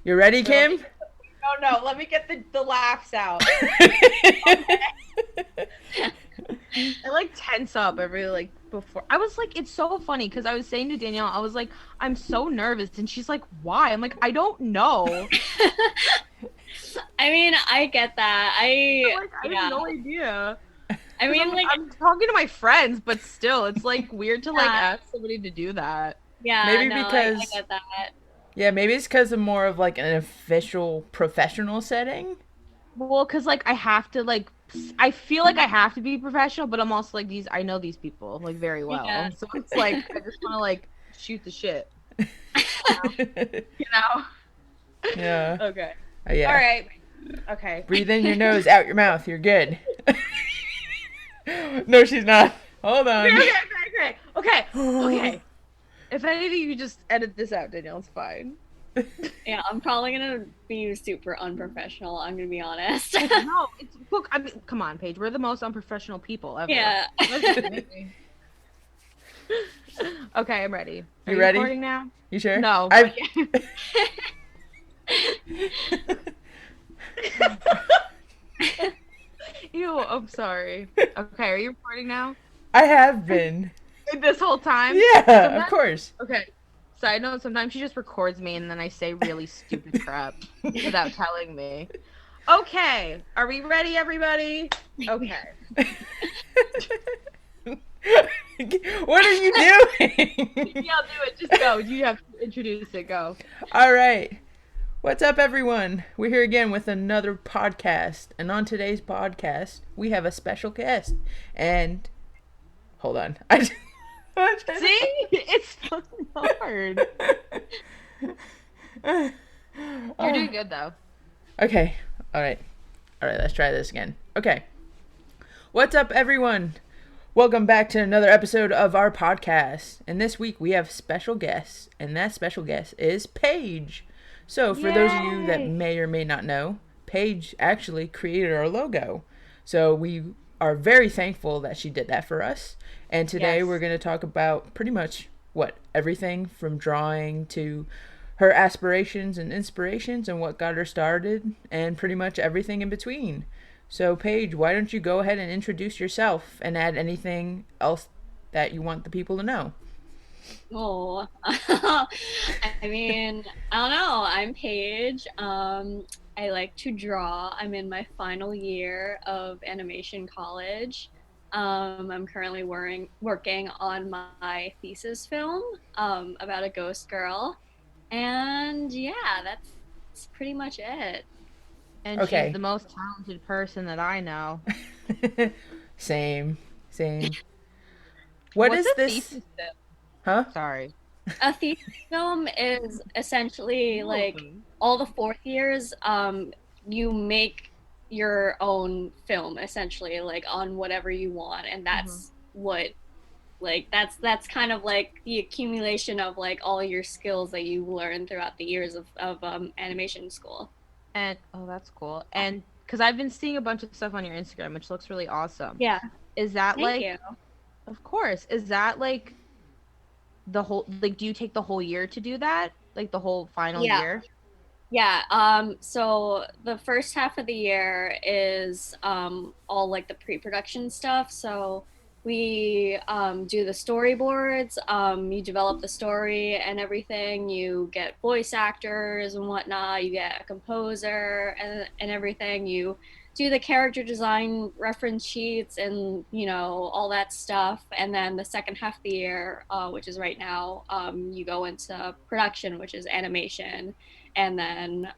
You ready, Wait, let Kim? me, no, let me get the laughs out. I like tense up every like before. I was like, it's so funny because I was saying to Danielle, I was like, I'm so nervous, and she's like, why? I'm like, I don't know. I mean, I get that. Like, I have Yeah. no idea. I Because mean, like, I'm talking to my friends, but still, it's like weird to like yeah, ask somebody to do that. yeah, Maybe no, I because get that. yeah, maybe it's because of more of like an official professional setting. Well, because like I have to like I feel like I have to be professional, but I'm also like these I know these people like very Yeah. well. So it's like I just want to like shoot the shit, you know? You know? Yeah. Okay. All Yeah. right. Okay. Breathe in your nose, out your mouth. You're good. No, she's not. Hold Okay, on. okay, okay, okay. Okay. Okay. If anything, you just edit this out, Danielle. It's fine. Yeah, I'm probably gonna be super unprofessional, I'm gonna be honest. No, it's look, I mean, come on, Paige. We're the most unprofessional people ever. Yeah. Let's just admit Okay, I'm ready. Are You you ready? recording now? You sure? No, but I. yeah. Ew, I'm sorry. Okay, are you recording now? I have been. This whole time? Yeah, of Sometimes, course. okay. Side note, sometimes she just records me and then I say really stupid crap without telling me. Okay, are we ready, everybody? Okay. What are you doing? Yeah, I'll do it. Just go. You have to introduce it. Go. All right. What's up, everyone? We're here again with another podcast. And on today's podcast, we have a special guest. And hold on. See? It's fucking hard. You're doing good, though. Okay. All right. All right. Let's try this again. Okay. What's up, everyone? Welcome back to another episode of our podcast. And this week we have special guests, and that special guest is Paige. So, for those of you that Yay. may or may not know, Paige actually created our logo. So, we are very thankful that she did that for us. And today Yes. we're going to talk about pretty much everything from drawing to her aspirations and inspirations and what got her started, and pretty much everything in between. So, Paige, why don't you go ahead and introduce yourself and add anything else that you want the people to know? Oh, I mean, I don't know. I'm Paige. I like to draw. I'm in my final year of animation college. I'm currently working on my thesis film about a ghost girl. And yeah, that's pretty much it. And she's Okay. the most talented person that I know. Same. Same. What What's is a this? thesis film? Huh? Sorry. A thesis film is essentially You're like welcome. all the fourth years, you make your own film essentially, like on whatever you want, and Mhm. that's what like that's kind of like the accumulation of like all your skills that you learn throughout the years of animation school. And oh, that's cool. And because I've been seeing a bunch of stuff on your Instagram, which looks really awesome. Yeah, Is that thank like, you. of course, is that like the whole, like, do you take the whole year to do that? Like the whole final Yeah. year? Yeah, so the first half of the year is all like the pre-production stuff. So we do the storyboards, you develop the story and everything, you get voice actors and whatnot, you get a composer and everything, you do the character design reference sheets and all that stuff. And then the second half of the year, which is right now, you go into production, which is animation, and then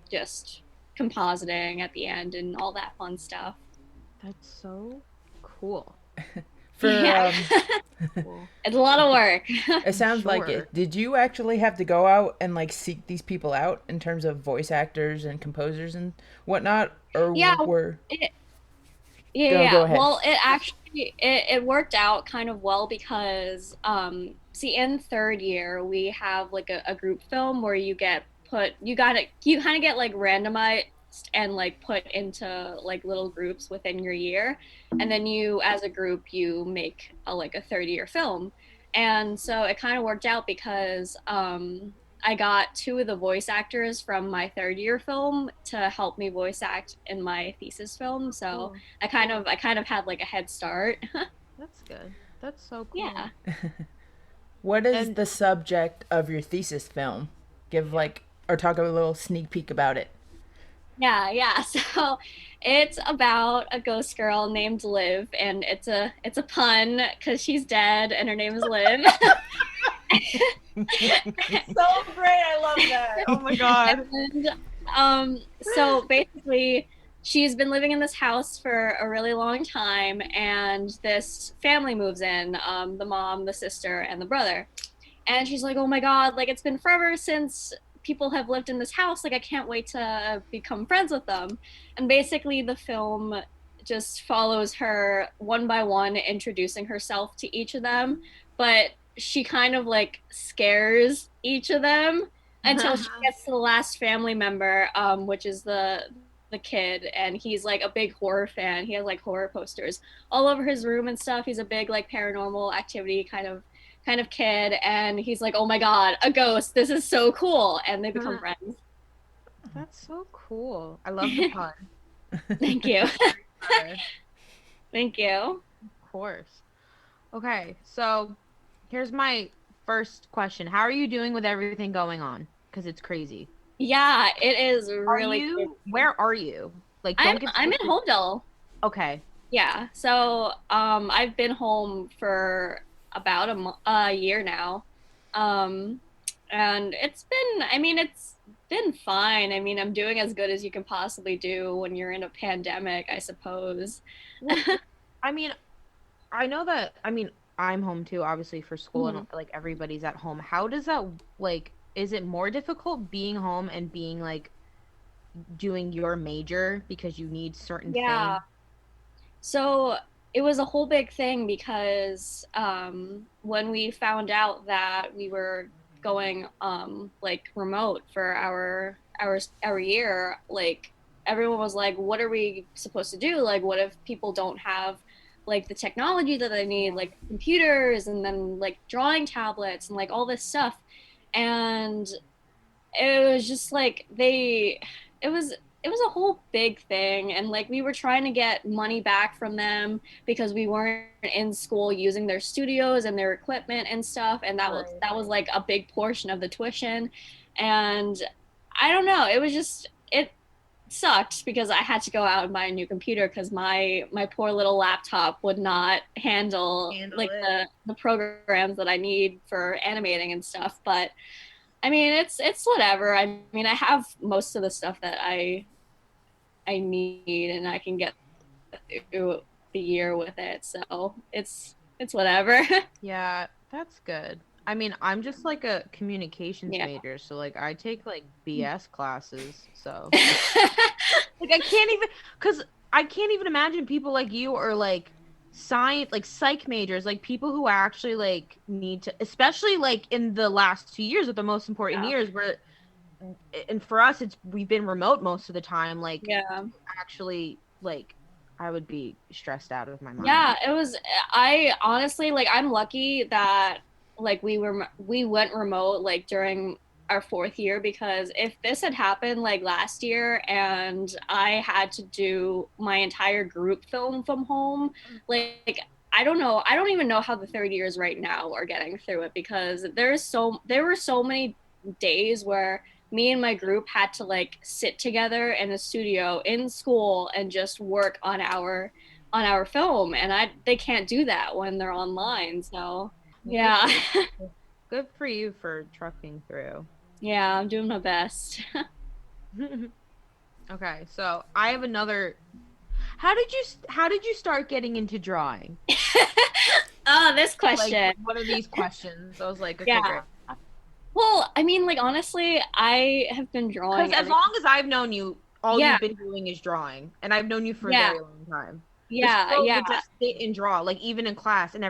just compositing at the end and all that fun stuff. That's so cool. For Yeah, Cool. it's a lot of work. it I'm sounds like sure. it. Did you actually have to go out and like seek these people out in terms of voice actors and composers and whatnot, or Yeah, were it, yeah, go yeah. ahead? Well, it actually it worked out kind of well because see, in third year we have like a group film where you kind of get like randomized and like put into like little groups within your year, and then you as a group you make a like a third year film. And so it kind of worked out because I got two of the voice actors from my third year film to help me voice act in my thesis film. So Cool. I kind of had like a head start. That's good. That's so cool. Yeah. What is And the subject of your thesis film? Give like or talk a little sneak peek about it. Yeah. So it's about a ghost girl named Liv, and it's a pun because she's dead and her name is Liv. so great. I love that. Oh my god. And so basically, she's been living in this house for a really long time, and this family moves in, the mom, the sister, and the brother. And she's like, oh my god, like it's been forever since people have lived in this house. Like I can't wait to become friends with them. And basically, the film just follows her one by one, introducing herself to each of them. But she kind of like scares each of them until she gets to the last family member, which is the kid, and he's like a big horror fan. He has like horror posters all over his room and stuff. He's a big like paranormal activity kind of kid, and he's like, oh my god, a ghost, this is so cool, and they become friends. That's so cool. I love the pun. Thank you. Of Thank you. course. Okay, so here's my first question. How are you doing with everything going on? Because it's crazy. Yeah, it is really Are you? crazy. Where are you? Like, I'm don't get. I'm in Homedale. Okay. Yeah, so I've been home for about a year now, um and it's been fine. I mean, I'm doing as good as you can possibly do when you're in a pandemic, I suppose. Well, I mean, I know that. I mean, I'm home too, obviously for school, and Mhm. like everybody's at home. How does that like? Is it more difficult being home and being like doing your major because you need certain Yeah. things? So it was a whole big thing because when we found out that we were going like remote for our year, like everyone was like, "What are we supposed to do? Like, what if people don't have like the technology that they need, like computers and then like drawing tablets and like all this stuff?" And it was just like it was a whole big thing, and like we were trying to get money back from them because we weren't in school using their studios and their equipment and stuff, and that was like a big portion of the tuition. And I don't know, it sucked because I had to go out and buy a new computer because my poor little laptop would not handle Handle like it. the programs that I need for animating and stuff. But I mean, it's whatever. I mean, I have most of the stuff that I need, and I can get through the year with it. So it's whatever. Yeah, that's good. I mean, I'm just like a communications Yeah. major, so like I take like BS classes, so like I can't even imagine people like you or like science like psych majors, like people who actually like need to, especially like in the last 2 years are the most important Yeah. years where, and for us it's we've been remote most of the time, like Yeah. actually like I would be stressed out of my mind. Yeah, it was. I honestly, like, I'm lucky that like we went remote like during our fourth year, because if this had happened like last year and I had to do my entire group film from home, like I don't know, I don't even know how the third years right now are getting through it, because there were so many days where me and my group had to like sit together in a studio in school and just work on our film, and I they can't do that when they're online. So yeah. Good for you for trucking through. Yeah, I'm doing my best. Okay, so I have another. How did you start getting into drawing? Oh, this question. Like one of these questions. I was like, okay, Yeah. great. Well, I mean, like honestly, I have been drawing Because as long as I've known you, all Yeah. you've been doing is drawing, and I've known you for a Yeah. very long time. Yeah, This girl yeah. would just sit and draw, like even in class, and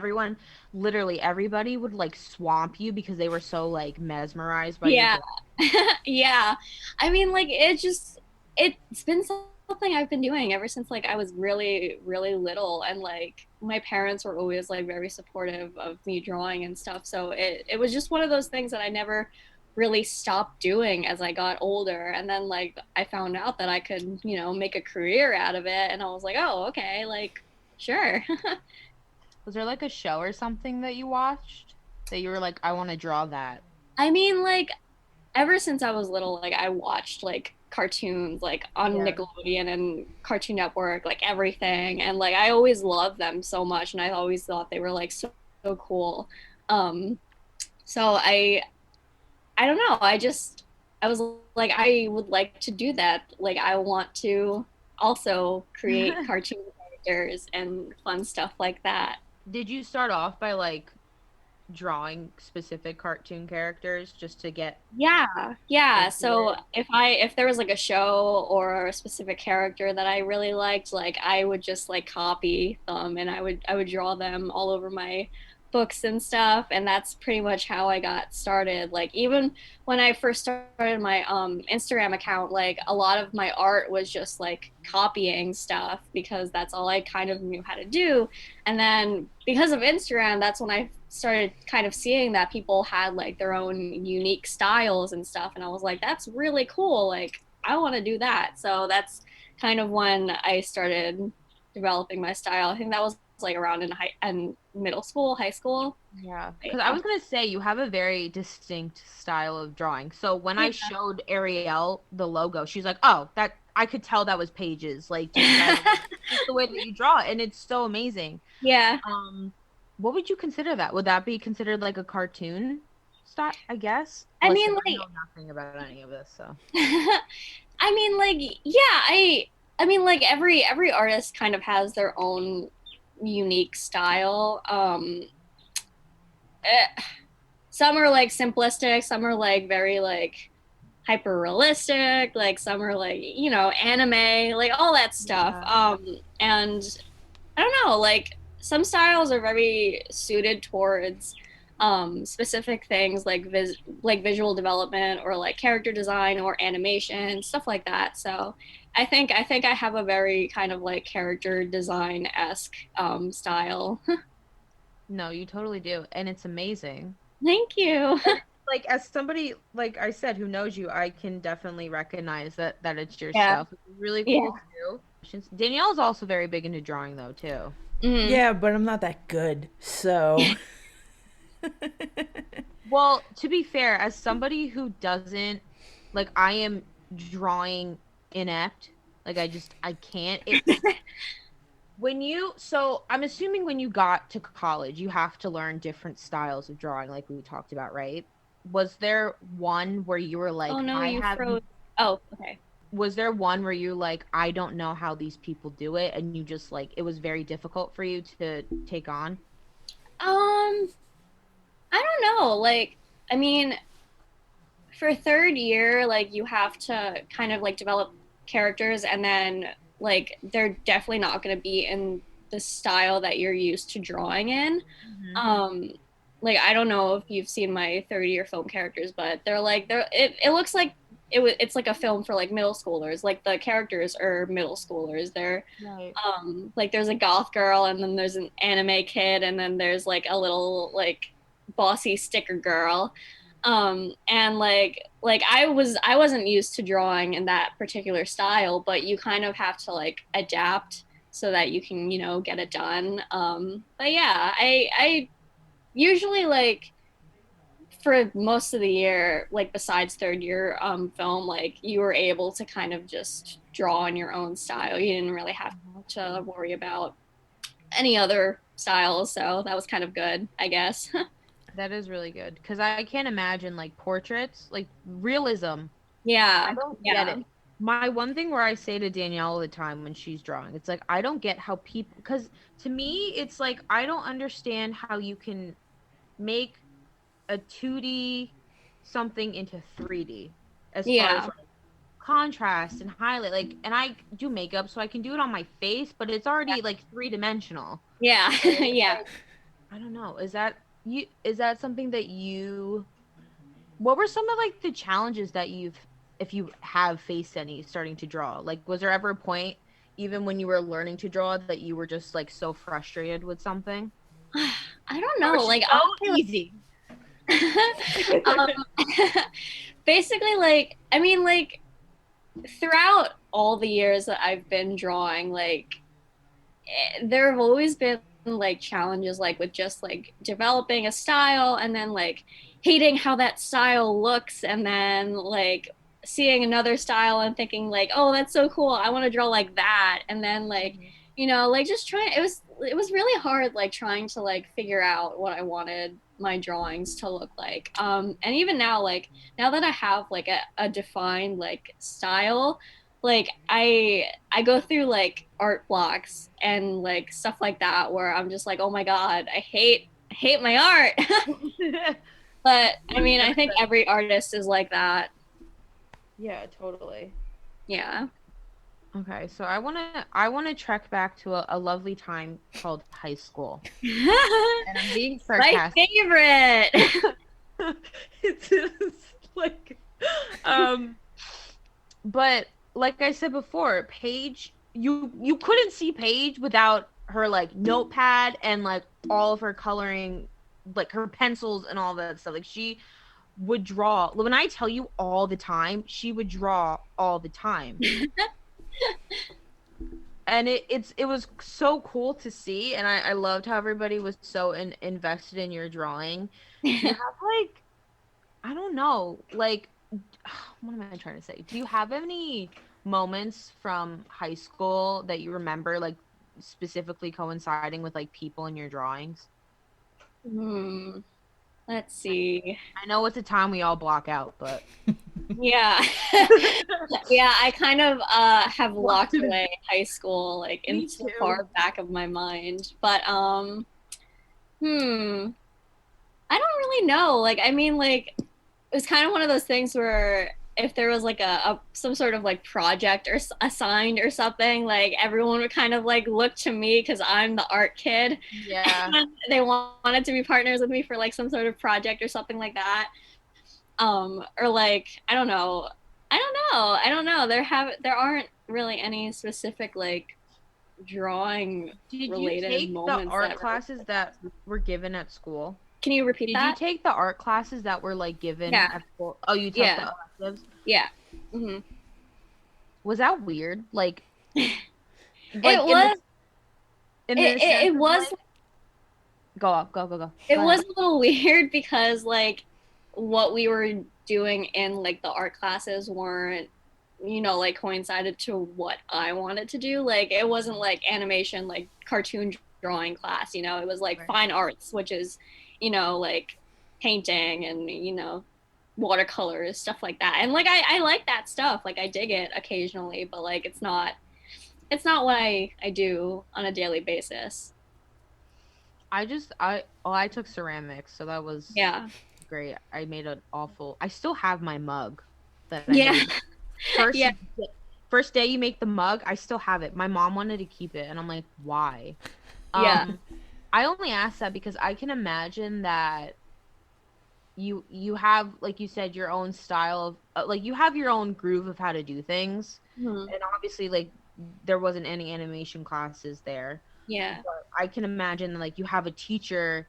literally everybody would like swamp you because they were so like mesmerized by your Yeah. drawing. Yeah. I mean, like it's been something I've been doing ever since like I was really, really little, and like my parents were always like very supportive of me drawing and stuff. So it was just one of those things that I never really stopped doing as I got older. And then like I found out that I could, make a career out of it, and I was like, oh, okay, like sure. Was there like a show or something that you watched that you were like, I want to draw that? I mean, like ever since I was little, like I watched like cartoons like on Yeah. Nickelodeon and Cartoon Network, like everything. And like I always loved them so much, and I always thought they were like so cool. Um so I don't know. I was like I would like to do that. Like I want to also create cartoon characters and fun stuff like that. Did you start off by like drawing specific cartoon characters just to get Yeah, yeah. into So it? if there was like a show or a specific character that I really liked, like I would just like copy them, and I would draw them all over my books and stuff, and that's pretty much how I got started. Like even when I first started my Instagram account, like a lot of my art was just like copying stuff because that's all I kind of knew how to do. And then because of Instagram, that's when I started kind of seeing that people had like their own unique styles and stuff. And I was like, that's really cool. Like, I want to do that. So that's kind of when I started developing my style. I think that was like around in middle school, high school. Yeah, because I Yeah. was gonna say you have a very distinct style of drawing. So when I showed Ariel the logo, she's like, "Oh, that I could tell that was Paige's, like just right away. Just the way that you draw it, and it's so amazing." Yeah. Um, what would you consider that? Would that be considered like a cartoon style? I guess. I mean, Listen, I like, know nothing about any of this, so. I mean, like, yeah, I mean, like every artist kind of has their own unique style. Eh, some are like simplistic, some are like very like hyper realistic, like some are like, anime, like all that stuff. Yeah. And I don't know, like some styles are very suited towards specific things like like visual development or like character design or animation, stuff like that. So I think I have a very kind of like character design esque style. No, you totally do, and it's amazing. Thank you. Like as somebody like I said who knows you, I can definitely recognize that it's your Yeah, stuff. It's really yeah. cool too. Danielle's also very big into drawing though too. Mm. Yeah, but I'm not that good. So, Well, to be fair, as somebody who doesn't like I am drawing inept. Like I can't. It's when you so I'm assuming when you got to college, you have to learn different styles of drawing like we talked about, right? Was there one where you were like, Oh no, I you have froze. Oh, okay. was there one where you like I don't know how these people do it and you just like it was very difficult for you to take on? Um, I don't know. Like, I mean, for third year, like you have to kind of like develop characters, and then like they're definitely not going to be in the style that you're used to drawing in. Hmm. Um, like I don't know if you've seen my third year film characters, but it looks like it's like a film for like middle schoolers. Like the characters are middle schoolers. They're Right. like there's a goth girl, and then there's an anime kid, and then there's like a little like bossy sticker girl. And like I wasn't used to drawing in that particular style, but you kind of have to like adapt so that you can, get it done. But yeah, I usually like for most of the year, like besides third year film, like you were able to kind of just draw in your own style. You didn't really have to worry about any other styles, so that was kind of good, I guess. That is really good because I can't imagine like portraits, like realism. Yeah, I don't get yeah, it. My one thing where I say to Danielle all the time when she's drawing, it's like I don't get how people because to me it's like I don't understand how you can make a 2D something into 3D as far as yeah, like contrast and highlight like and I do makeup so I can do it on my face, but it's already like three-dimensional. yeah, So it's yeah. like I don't know. Is that something that you what were some of like the challenges that you've if you have faced any starting to draw? Like was there ever a point even when you were learning to draw that you were just like so frustrated with something? I don't Or know. it's just Like so honestly, easy. um, basically, like, I mean, like, throughout all the years that I've been drawing, like, there have always been like challenges, like with just like developing a style and then like hating how that style looks, and then like seeing another style and thinking like, oh, that's so cool, I want to draw like that, and then like, you know, like just trying, it was really hard, like trying to like figure out what I wanted my drawings to look like. And even now, like now that I have like a defined like style, like I go through like art blocks and like stuff like that where I'm just like, oh my god, I hate my art. But I mean, I think every artist is like that. Yeah, totally. Yeah. Okay, so I wanna trek back to a lovely time called high school. And I'm being My sarcastic. favorite. It's just like but like I said before, Paige, you couldn't see Paige without her like notepad and like all of her coloring, like her pencils and all that stuff. Like she would draw. When I tell you all the time, she would draw all the time. And it was so cool to see, and I loved how everybody was so invested in your drawing. Do you have like, I don't know, like, what am I trying to say? Do you have any moments from high school that you remember, like specifically coinciding with like people in your drawings? Hmm. Let's see. I know it's a time we all block out, but Yeah. Yeah, I kind of have locked away high school like Me into the too. far back of my mind. But hmm, I don't really know. Like I mean like it was kind of one of those things where if there was like a some sort of like project or assigned or something, like everyone would kind of like look to me because I'm the art kid. Yeah. And they wanted to be partners with me for like some sort of project or something like that. Or like I don't know. There aren't really any specific like drawing Did you related take the moments art that really. classes that were given at school? Can you repeat Did you that? take the art classes that were like given Yeah. at school? Oh, you took Yeah. the electives? Yeah. Hmm. Was that weird? Like It in was. the sense It of was. like, go up, go, go, go. It Go was ahead. a little weird because like what we were doing in like the art classes weren't, you know, like coincided to what I wanted to do. Like it wasn't like animation, like cartoon drawing class, you know, it was like Right. fine arts, which is, you know, like painting and, you know, watercolors, stuff like that. And like I like that stuff. Like I dig it occasionally, but like it's not what I do on a daily basis. I took ceramics, so that was Yeah. great. I made an awful. I still have my mug that I Yeah. made. First Yeah. first day you make the mug, I still have it. My mom wanted to keep it, and I'm like, why? Yeah. I only asked that because I can imagine that you have, like you said, your own style of like you have your own groove of how to do things, Mhm. and obviously like there wasn't any animation classes there. Yeah. But I can imagine like you have a teacher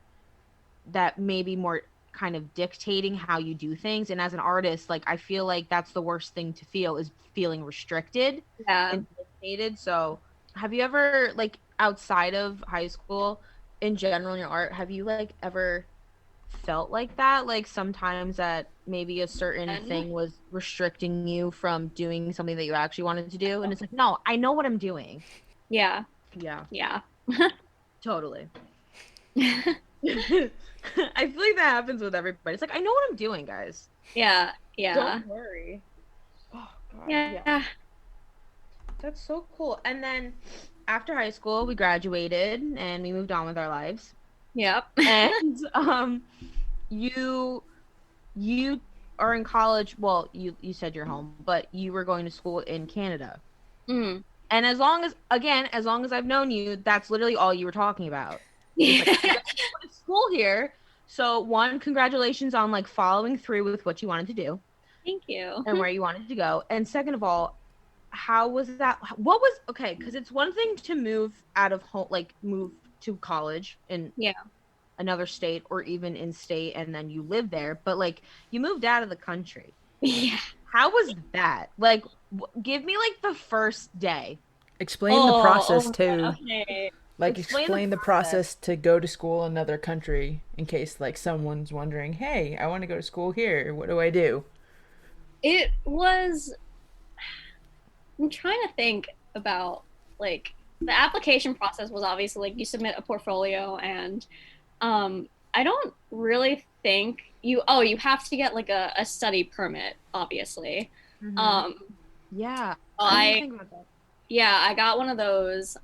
that may be more kind of dictating how you do things, and as an artist, like I feel like that's the worst thing to feel, is feeling restricted Yeah. and dictated. So have you ever, like outside of high school, in general in your art, have you like ever felt like that, like sometimes that maybe a certain And thing was restricting you from doing something that you actually wanted to do, and it's like, no, I know what I'm doing. yeah. Yeah, Yeah. totally. I feel like that happens with everybody. It's like, I know what I'm doing, guys. Yeah. Yeah. Don't worry. Oh god, yeah. Yeah. That's so cool. And then after high school, we graduated and we moved on with our lives. Yep. And you you are in college. Well, you said you're home, but you were going to school in Canada. Mm. And as long as I've known you, that's literally all you were talking about. It's like, I'm going to school here. So one, congratulations on like following through with what you wanted to do Thank you. and where you wanted to go. And second of all, how was that? What was, okay, because it's one thing to move out of home, like move to college in Yeah. another state or even in state and then you live there, but like you moved out of the country. Yeah. How was that? Like, give me like the first day. Explain the process Oh my too. God. Okay. Like Explain the explain the process. process to go to school in another country in case like someone's wondering, "Hey, I want to go to school here. What do I do?" It was, I'm trying to think about like the application process was obviously like you submit a portfolio and I don't really think you have to get like a study permit, obviously. Mm-hmm. Um Yeah, I didn't I think about that. yeah, I got one of those.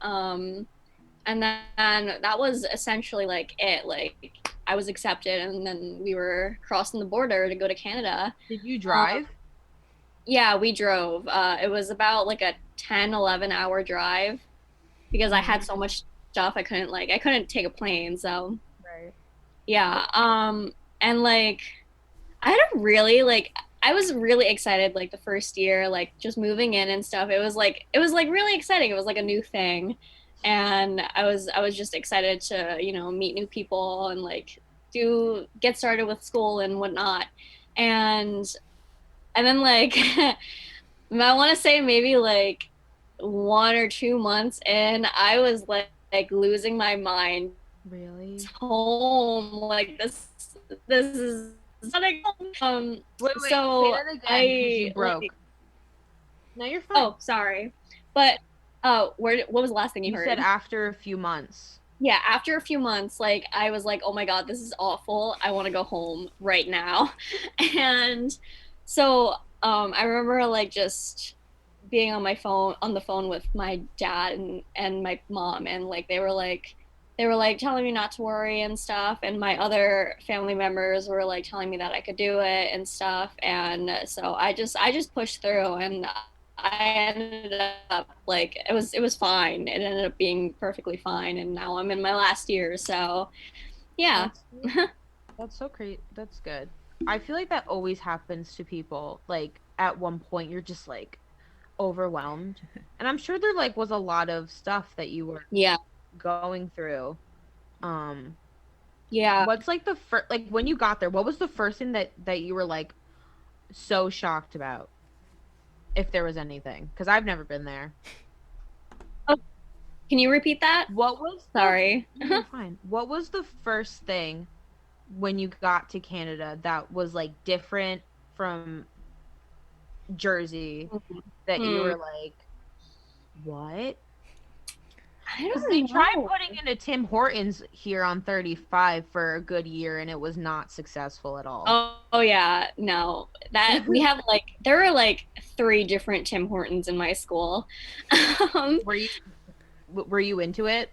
And then that was essentially like it. Like I was accepted and then we were crossing the border to go to Canada. Did you Um, drive? yeah, we drove. It was about like a 10, 11 hour drive because I had Mm-hmm. so much stuff I couldn't take a plane, so Right. yeah. And like I had a really like I was really excited like the first year, like just moving in and stuff. It was like really exciting. It was like a new thing. And I was just excited to, meet new people and like do get started with school and whatnot. And then like I want to say maybe like 1 or 2 months in, I was like losing my mind Really? home. Like this is not a Wait, say so that again because you I like broke. No, you're fine. oh sorry. But what was the last thing you You said heard? after a few months. Yeah, after a few months, like I was like, oh my God, this is awful. I want to go home right now. And so I remember like just being on the phone with my dad and my mom, and like they were like telling me not to worry and stuff, and my other family members were like telling me that I could do it and stuff. And so I just pushed through, and I ended up like it was fine. It ended up being perfectly fine, and now I'm in my last year. So yeah. That's that's so great. That's good. I feel like that always happens to people. Like at one point you're just like overwhelmed. And I'm sure there like was a lot of stuff that you were Yeah. going through. Um Yeah. what's like the first like when you got there, what was the first thing that you were like so shocked about if there was anything? Cuz I've never been there. Oh, can you repeat that? What was the Sorry. No, you're fine. What was the first thing when you got to Canada that was like different from Jersey that you Hmm. were like, what? I Because they don't tried know. putting in a Tim Hortons here on 35 for a good year and it was not successful at all. Oh yeah, no. That we have like there were like three different Tim Hortons in my school. Um, Were you were you into it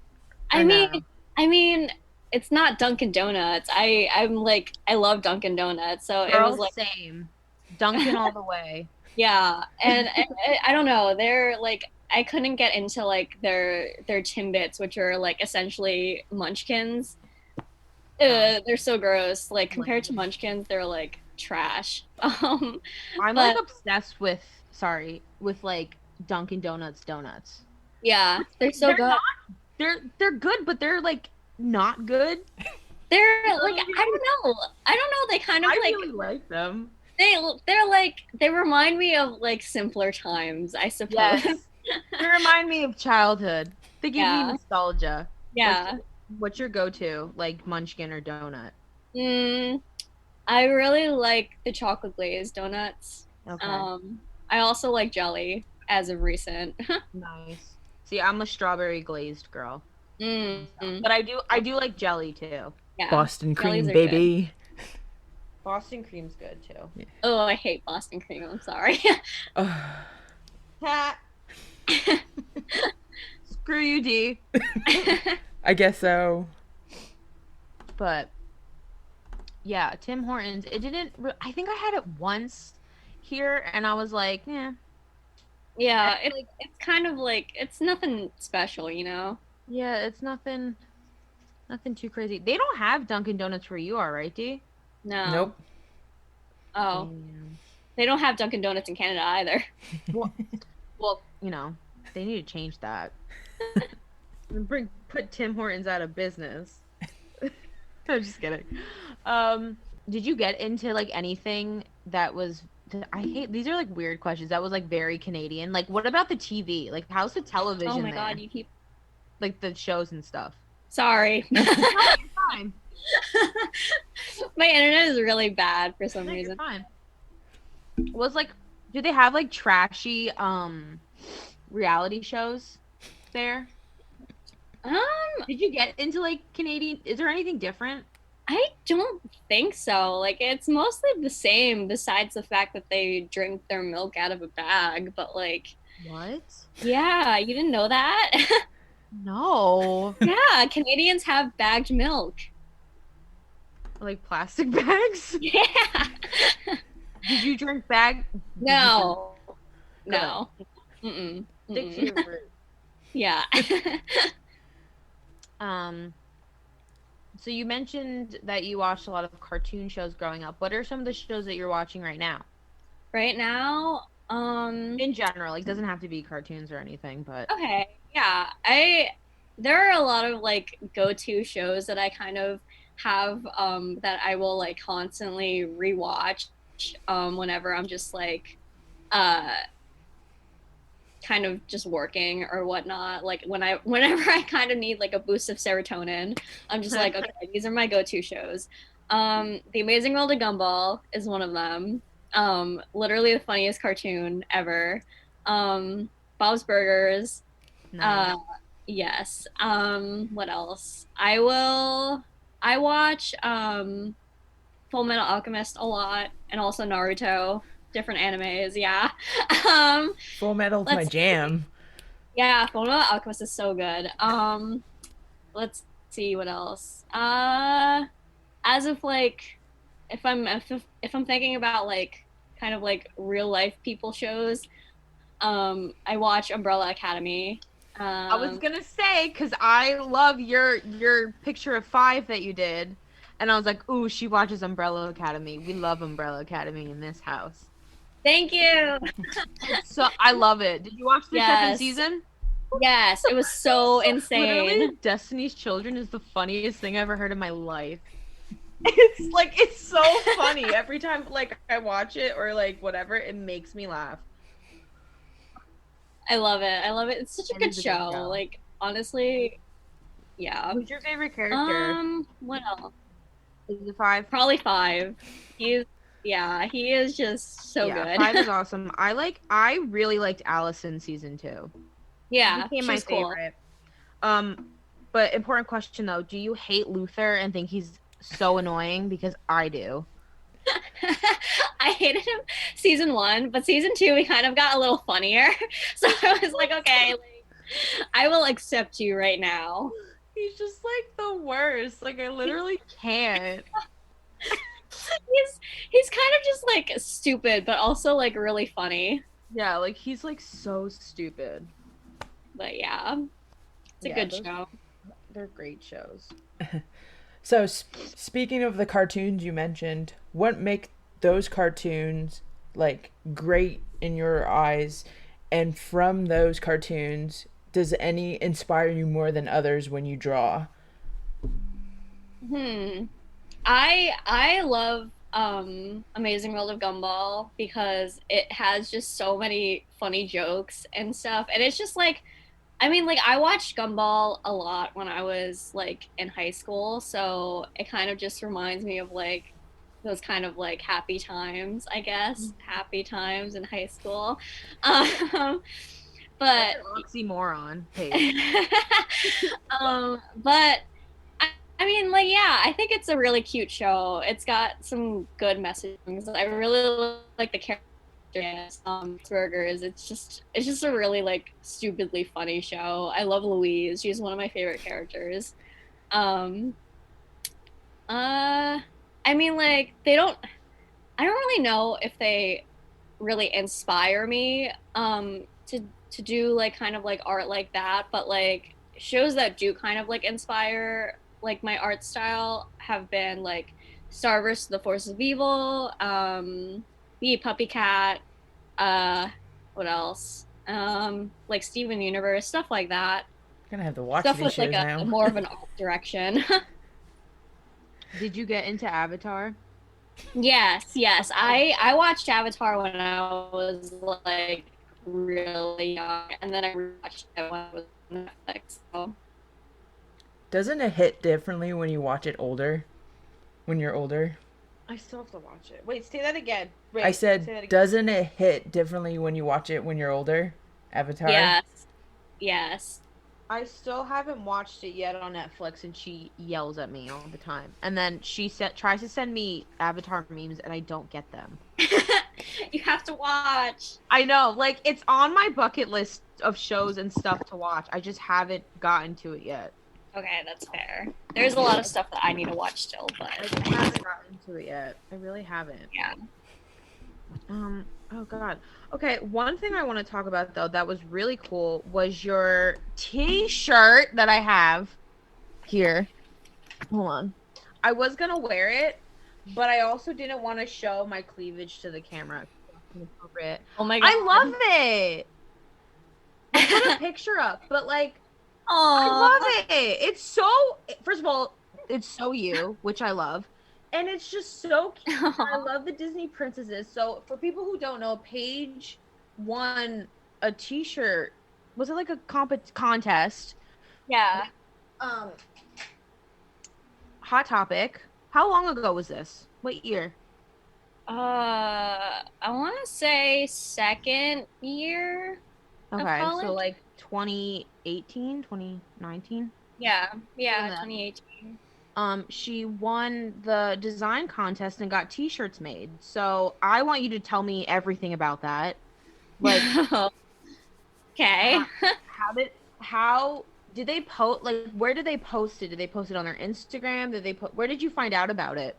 I or mean, no? I mean, it's not Dunkin' Donuts. I'm like I love Dunkin' Donuts, so it was Girl, like same. Dunkin' all the way. yeah. And I don't know. They're like I couldn't get into like their Timbits, which are like essentially Munchkins. No, They're so gross. Like compared to lame. Munchkins, they're like trash. I'm like But obsessed with sorry, with like Dunkin' Donuts donuts. yeah, they're so They're good. not they're good, but they're like not good. They're You know like what I I mean? don't know. I don't know. They kind of I like really like them. they're like they remind me of like simpler times, I suppose. Yes. They remind me of childhood. They give me Yeah. nostalgia. Yeah. What's your go-to, like Munchkin or donut? Mm, I really like the chocolate glazed donuts. Okay. Um, I also like jelly as of recent. Nice. See, I'm a strawberry glazed girl myself. Mm, But I do like jelly too. yeah, Boston jellies cream, are good. baby. Boston cream's good too. Oh, I hate Boston cream. I'm sorry. Ugh. Ha! Screw you, D. I guess so. But yeah, Tim Hortons. It didn't. I think I had it once here, and I was like, yeah. And Yeah, like, it's kind of like it's nothing special, you know? yeah, it's nothing too crazy. They don't have Dunkin' Donuts where you are, right, D? No. Nope. Oh, Damn. they don't have Dunkin' Donuts in Canada either. Well, well, they need to change that. Put Tim Hortons out of business. I'm just kidding. Um, did you get into like anything that was? I hate these are like weird questions. That was like very Canadian. Like, what about the TV? Like, how's the Oh television my god, there? you keep. Like the shows and stuff. Sorry. No, you're fine. My internet is really bad for some No, you're reason. fine. Was like, do they have like trashy reality shows there? Um, Did you get into like Canadian? Is there anything different? I don't think so. Like, it's mostly the same, besides the fact that they drink their milk out of a bag. But like, What? yeah, you didn't know that? No. Yeah, Canadians have bagged milk. Like plastic bags? Yeah. Did you drink bag? No. Good. No. Mm-mm. Stick to Mm-mm. your roots. Yeah. Um, so you mentioned that you watched a lot of cartoon shows growing up. What are some of the shows that you're watching right now? Right now, In general, like doesn't have to be cartoons or anything, but okay, yeah. There are a lot of like go-to shows that I kind of have that I will like constantly rewatch whenever I'm just like uh kind of just working or whatnot. Like whenever I kind of need like a boost of serotonin, I'm just like, okay, these are my go-to shows. The Amazing World of Gumball is one of them. Literally the funniest cartoon ever. Bob's Burgers. nice. Uh, yes. What else? I watch Full Metal Alchemist a lot, and also Naruto. Different animes, yeah. Um, Full Metal's my let's jam. Yeah, Full Metal Alchemist is so good. Let's see what else. As of like, if I'm thinking about like kind of like real life people shows, I watch Umbrella Academy. I was Um, gonna say because I love your picture of five that you did, and I was like, ooh, she watches Umbrella Academy. We love Umbrella Academy in this house. Thank you. So I love it. Did you watch the second Yes, season? yes, it was so Literally, insane. Destiny's Children is the funniest thing I ever heard in my life. It's like it's so funny every time like I watch it or like whatever. It makes me laugh. I love it. I love it. It's such a It good is a good show. show. Like honestly, yeah. Who's your favorite character? What else? Is it five? Probably five. He's Yeah, he is just so Yeah, good. five is awesome. I really liked Allison season two. She Yeah, became my she's cool. favorite. But important question though, do you hate Luther and think he's so annoying? Because I do. I hated him season one, but season two we kind of got a little funnier. So I was like, okay, like, I will accept you right now. He's just like the worst. Like I literally can't. He's kind of just like stupid, but also like really funny. Yeah, like he's like so stupid. But yeah, it's a Yeah, good those- show. They're great shows. So, speaking of the cartoons you mentioned, what make those cartoons like great in your eyes? And from those cartoons, does any inspire you more than others when you draw? Hmm. I love Amazing World of Gumball because it has just so many funny jokes and stuff. And it's just like, I mean, like I watched Gumball a lot when I was like in high school, so it kind of just reminds me of like those kind of like happy times, I guess, happy times in high school. Um, but That's an oxymoron, Paige. but I mean, like, yeah, I think it's a really cute show. It's got some good messages. I really like the characters. Burgers. It's just a really like stupidly funny show. I love Louise. She's one of my favorite characters. Um, I mean, like, they don't. I don't really know if they really inspire me to do like kind of like art like that, but like shows that do kind of like inspire like my art style have been like Star vs. the Forces of Evil, Me Puppy Cat, uh what else? Like Steven Universe, stuff like that. I'm gonna have to watch Stuff these with like shows a now. more of an art direction. Did you get into Avatar? Yes. I watched Avatar when I was like really young, and then I rewatched it when it was on Netflix. So Doesn't it hit differently when you watch it older? When you're older? I still have to watch it. Wait, say that again. I Wait, said, say that again. doesn't it hit differently when you watch it when you're older? Avatar? yes, yes. I still haven't watched it yet on Netflix, and she yells at me all the time. And then she tries to send me Avatar memes, and I don't get them. You have to watch. I know, like it's on my bucket list of shows and stuff to watch. I just haven't gotten to it yet. Okay, that's fair. There's a lot of stuff that I need to watch still, I but just haven't gotten to it yet. I really haven't. yeah. Oh God. Okay, one thing I want to talk about though that was really cool was your t-shirt that I have here. Hold on. I was gonna wear it, but I also didn't want to show my cleavage to the camera. Inappropriate. Oh my god. I love it. I'll put a picture up, but like I love it. It's so, first of all, it's so you, which I love. And it's just so cute. I love the Disney princesses. So for people who don't know, Paige won a t-shirt. Was it like a contest? Yeah. Um, Hot Topic. How long ago was this? What year? I want to say second year of Okay, college. so like 2018, 2019. Yeah, Yeah. 2018. She won the design contest and got t-shirts made. So I want you to tell me everything about that. Like, Okay. how did they post, like, where did they post it? Did they post it on their Instagram? Where did you find out about it?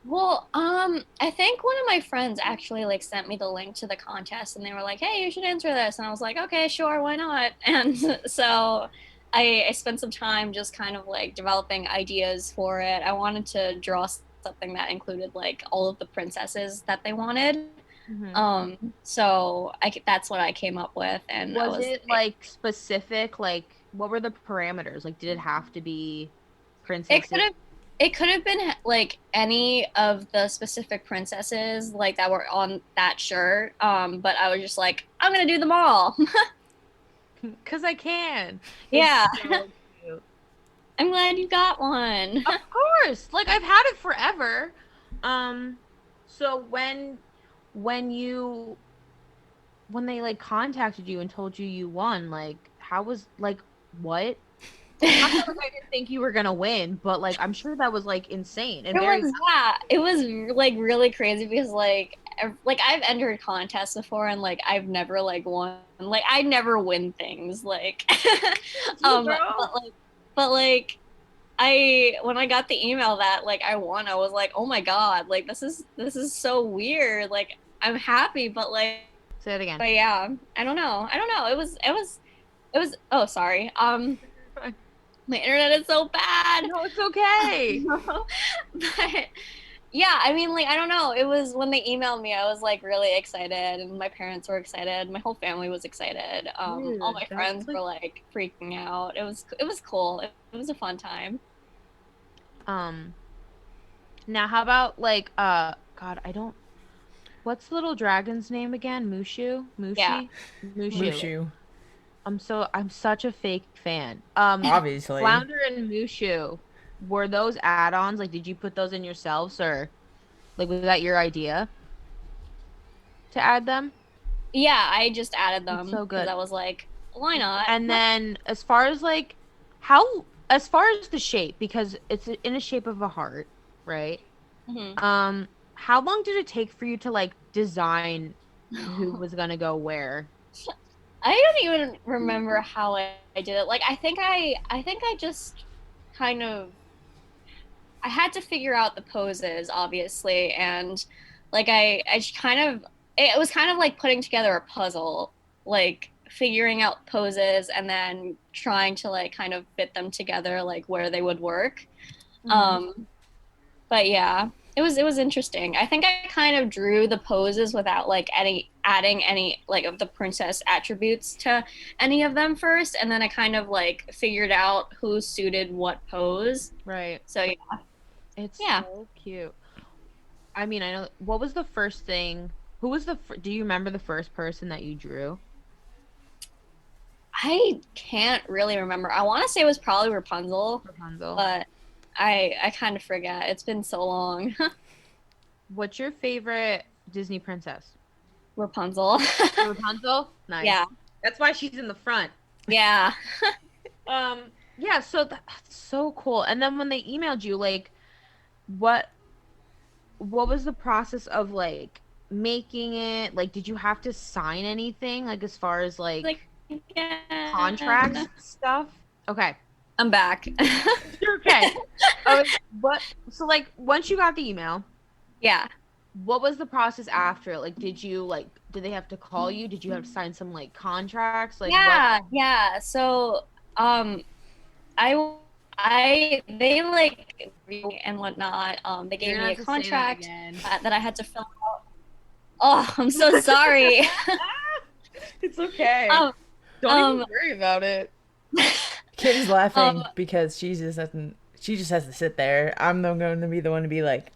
Well, I think one of my friends actually like sent me the link to the contest and they were like, "Hey, you should enter this." And I was like, "Okay, sure, why not?" And so I spent some time just kind of like developing ideas for it. I wanted to draw something that included like all of the princesses that they wanted. So that's what I came up with, and Was it like specific? Like, what were the parameters? Like, did it have to be princesses? It could have been like any of the specific princesses like that were on that shirt. But I was just like, I'm gonna do them all. Because I can. Yeah. It's so cute. I'm glad you got one. Of course. Like I've had it forever. So when they like contacted you and told you won, like how was like what? Not that, like, I didn't think you were gonna win, but like I'm sure that was like insane and It was like really crazy because like I've entered contests before and like I've never like won, like I never win things like but like I when I got the email that like I won, I was like, oh my god, like this is so weird. Like I'm happy, but like say it again. but yeah, I don't know. It was oh sorry. My internet is so bad. No, it's okay. But yeah, I mean, like, I don't know. It was when they emailed me, I was like really excited, and my parents were excited. My whole family was excited. Dude, all my friends like... were like freaking out. It was cool. It was a fun time. Now how about like God, I don't. What's the little dragon's name again? Mushu? Mushi? Yeah. Mushu. I'm such a fake fan. Obviously. Flounder and Mushu, were those add-ons? Like, did you put those in yourselves, or like was that your idea to add them? Yeah, I just added them. That's so good. I was like, why not? And then as far as the shape, because it's in a shape of a heart, right? Mm-hmm. How long did it take for you to like design who was gonna go where? I don't even remember how I did it. Like I think I just kind of I had to figure out the poses obviously, and like I just kind of it was kind of like putting together a puzzle, like figuring out poses and then trying to like kind of fit them together like where they would work. But yeah, it was interesting. I think I kind of drew the poses without like adding any like of the princess attributes to any of them first, and then I kind of like figured out who suited what pose. Right. So yeah. It's Yeah. so cute. I mean, I know. What was the first thing? Who was the? Do you remember the first person that you drew? I can't really remember. I want to say it was probably Rapunzel, Rapunzel. but I kind of forget. It's been so long. What's your favorite Disney princess? Rapunzel. Rapunzel. Nice. Yeah. That's why she's in the front. Yeah. Um. Yeah. So that's so cool. And then when they emailed you, like, what what was the process of like making it? Like, did you have to sign anything? Like, as far as Like like contracts again. and stuff? Okay. I'm back. You're okay. What? So like, once you got the email, Yeah. what was the process after? Like, did they have to call you? Did you have to sign some like contracts? Like, what? Yeah. Yeah. So, um, they like and whatnot. They You're gave gonna me a have to say that contract again. that I had to fill out. Oh, I'm so sorry. It's okay. um, Don't even um, worry about it. Kim's um, laughing because she just doesn't. She just has to sit there. I'm not going to be the one to be like,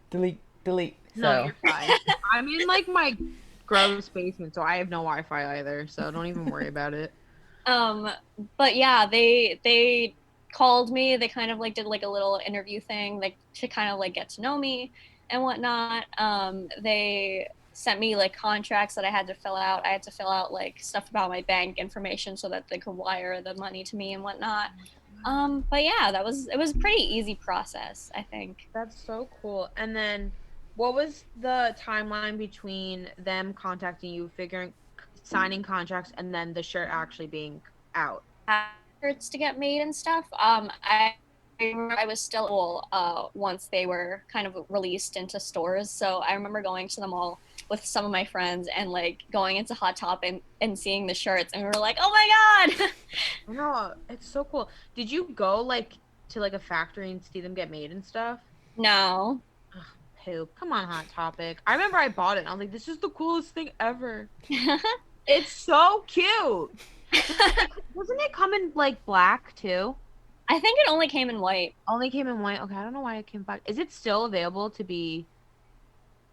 delete, delete. No, So you're fine. I'm in like my gross basement, so I have no Wi-Fi either. So don't even worry about it. um, but yeah, they called me. They kind of like did like a little interview thing, like to kind of like get to know me and whatnot. They sent me like contracts that I had to fill out. I had to fill out like stuff about my bank information so that they could wire the money to me and whatnot. But yeah, it was a pretty easy process, I think. That's so cool. And then, what was the timeline between them contacting you, signing contracts, and then the shirt actually being out? Shirts to get made and stuff. I remember I was still once they were kind of released into stores. So I remember going to the mall with some of my friends and like going into Hot Top and seeing the shirts and we were like, oh my god. I know, it's so cool. Did you go like to like a factory and see them get made and stuff? No. Ugh, poop. Come on, Hot Topic. I remember I bought it and I was like, this is the coolest thing ever. It's so cute. Doesn't it come in like black too? I think it only came in white. Only came in white. Okay, I don't know why it came back. Is it still available to be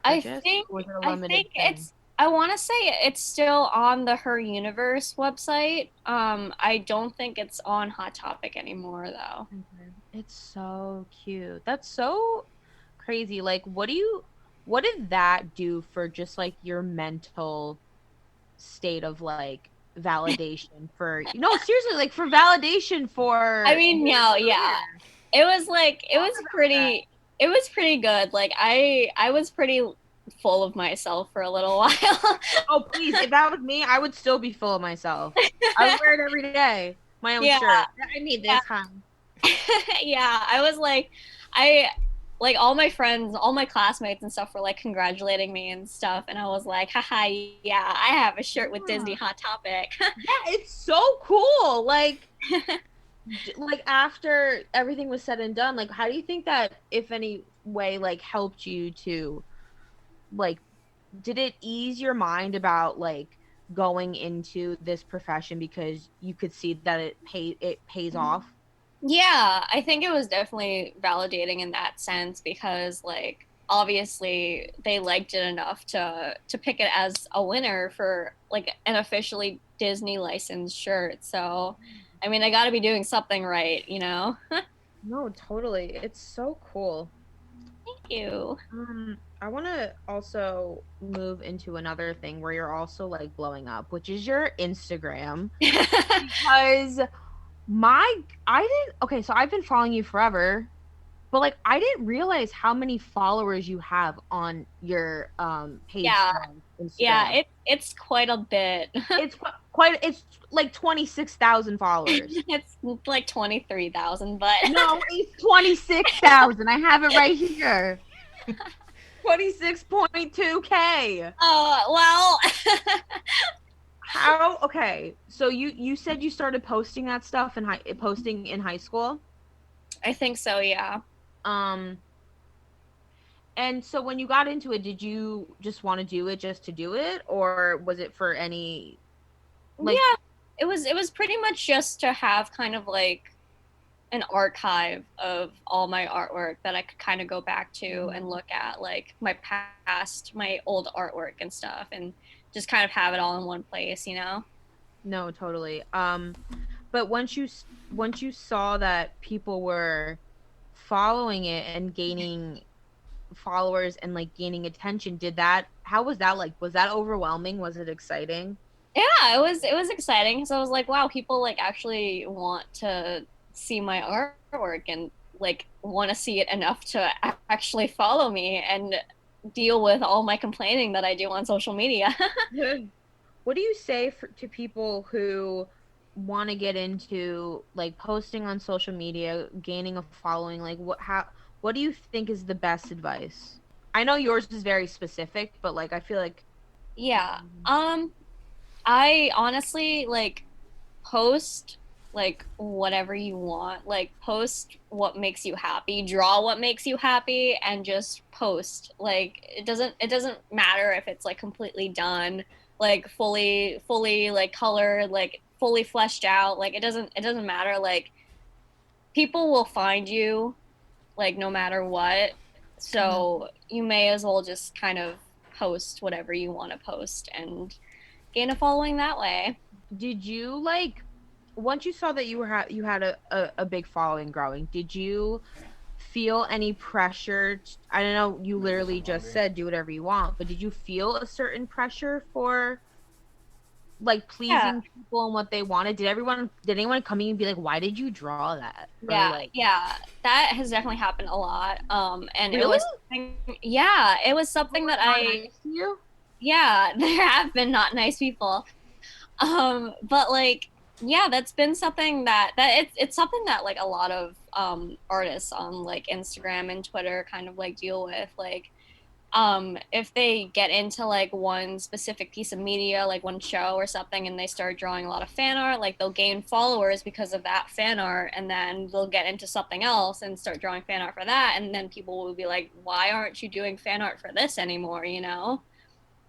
I purchased? think Or is it a I limited think thing? I want to say it's still on the Her Universe website. I don't think it's on Hot Topic anymore though. Okay. It's so cute. That's so crazy. Like, what did that do for just like your mental state of like validation for, seriously, like for validation I for mean, your no, career? yeah. It was like Talk about that. it was pretty good. Like I was pretty full of myself for a little while. Oh, please. If that was me, I would still be full of myself. I would wear it every day. My own Yeah, shirt. I made yeah. this, huh? Yeah, I was like I like all my friends, all my classmates and stuff were like congratulating me and stuff and I was like, haha, yeah, I have a shirt with Disney Yeah. Hot Topic. Yeah, it's so cool. Like after everything was said and done, like how do you think that, if any way, like helped you to like, did it ease your mind about like going into this profession because you could see that it pays off? Yeah, I think it was definitely validating in that sense because like obviously they liked it enough to pick it as a winner for like an officially Disney licensed shirt. So, I mean, I got to be doing something right, you know? No, totally. It's so cool. Thank you. I want to also move into another thing where you're also like blowing up, which is your Instagram. Because I didn't, okay, so I've been following you forever, but like I didn't realize how many followers you have on your page Yeah. on Yeah, Instagram. it's quite a bit. It's quite, it's like 26,000 followers. It's like 23,000, but No, it's 26,000. I have it right here. 26.2K. oh, well. How? Okay, so you said you started posting that stuff posting in high school. I think so, yeah. Um, and so when you got into it, did you just want to do it just to do it, or was it for any like? Yeah, it was pretty much just to have kind of like an archive of all my artwork that I could kind of go back to and Mhm. look at, like my past, my old artwork and stuff, and just kind of have it all in one place, you know? No, totally. But once you saw that people were following it and gaining followers and like gaining attention, did that how was that like? Was that overwhelming? Was it exciting? Yeah, it was exciting because I was like, wow, people like actually want to see my artwork and like want to see it enough to actually follow me and deal with all my complaining that I do on social media. What do you say to people who want to get into like posting on social media, gaining a following? Like what do you think is the best advice? I know yours is very specific, but like I feel like Yeah. I honestly like post like whatever you want. Like post what makes you happy, draw what makes you happy and just post. Like it doesn't matter if it's like completely done, like fully like colored, like fully fleshed out. Like it doesn't matter. Like people will find you like no matter what. So you may as well just kind of post whatever you want to post and gain a following that way. did you like once you saw that you had a big following growing, did you feel any pressure I don't know, you literally just said do whatever you want, but did you feel a certain pressure for like Yeah, pleasing people and what they wanted? Did anyone come in and be like, why did you draw that? Or yeah, like yeah. That has definitely happened a lot. And it really? was something, yeah, it was People something were that not I, nice to you? yeah, there have been not nice people. But like, yeah, that's been something that it's something that like a lot of artists on like Instagram and Twitter kind of like deal with. Like, if they get into like one specific piece of media, like one show or something, and they start drawing a lot of fan art, like they'll gain followers because of that fan art, and then they'll get into something else and start drawing fan art for that, and then people will be like, why aren't you doing fan art for this anymore, you know?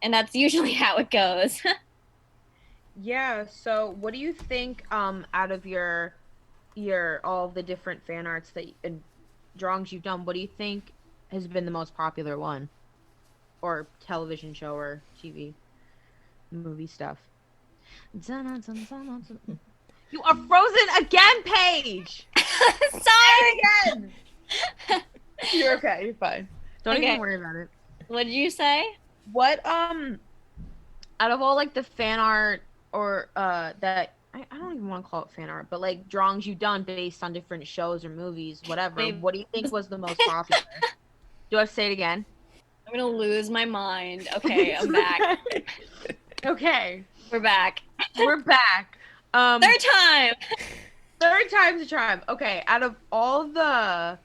And that's usually how it goes. Yeah, so what do you think out of your all the different fan arts and drawings you've done, what do you think has been the most popular one or television show or TV movie stuff? Dun, dun, dun, dun, dun. You are frozen again, Paige. Say Sorry. it again. You're okay. You're fine. Don't even Okay, worry about it. what did you say? What out of all like the fan art or that I don't even want to call it fan art, but like drawings you've done based on different shows or movies, whatever, Maybe what do you think was the most popular? Do I have to say it again? I'm gonna lose my mind. Okay, I'm back. Okay. Okay. We're back. We're back. Third time. Third time's a charm. Okay, out of all the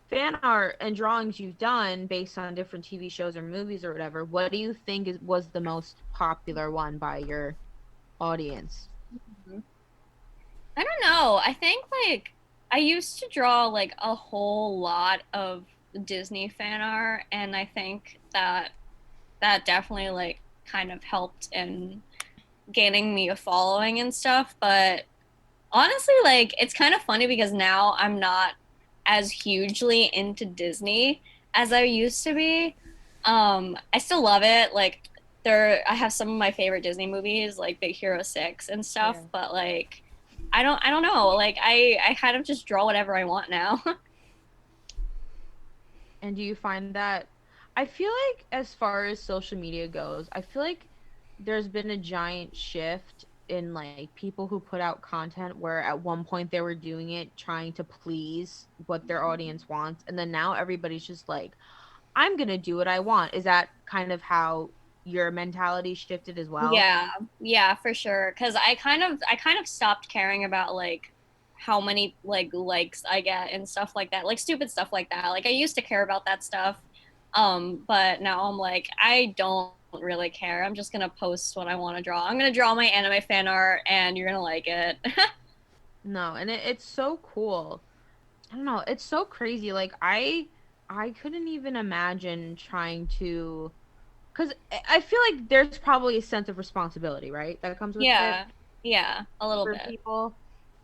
fan art and drawings you've done based on different TV shows or movies or whatever, what do you think was the most popular one by your audience? I don't know. I think like I used to draw like a whole lot of Disney fan art, and I think that definitely like kind of helped in gaining me a following and stuff. But honestly, like it's kind of funny because now I'm not as hugely into Disney as I used to be. I still love it. Like I have some of my favorite Disney movies, like Big Hero 6 and stuff, Yeah. but like I don't know. Like I kind of just draw whatever I want now. And do you find that I feel like as far as social media goes, I feel like there's been a giant shift in like people who put out content where at one point they were doing it trying to please what their audience wants, and then now everybody's just like, I'm gonna do what I want. Is that kind of how your mentality shifted as well? Yeah, yeah, for sure. Because I kind of stopped caring about like how many like likes I get and stuff like that, like stupid stuff like that. Like I used to care about that stuff, but now I'm like I don't really care. I'm just gonna post what I want to draw. I'm gonna draw my anime fan art, and you're gonna like it. No, and it's so cool. I don't know, it's so crazy. Like I couldn't even imagine trying to because I feel like there's probably a sense of responsibility, right? That comes with it Yeah, yeah, a little for bit. people.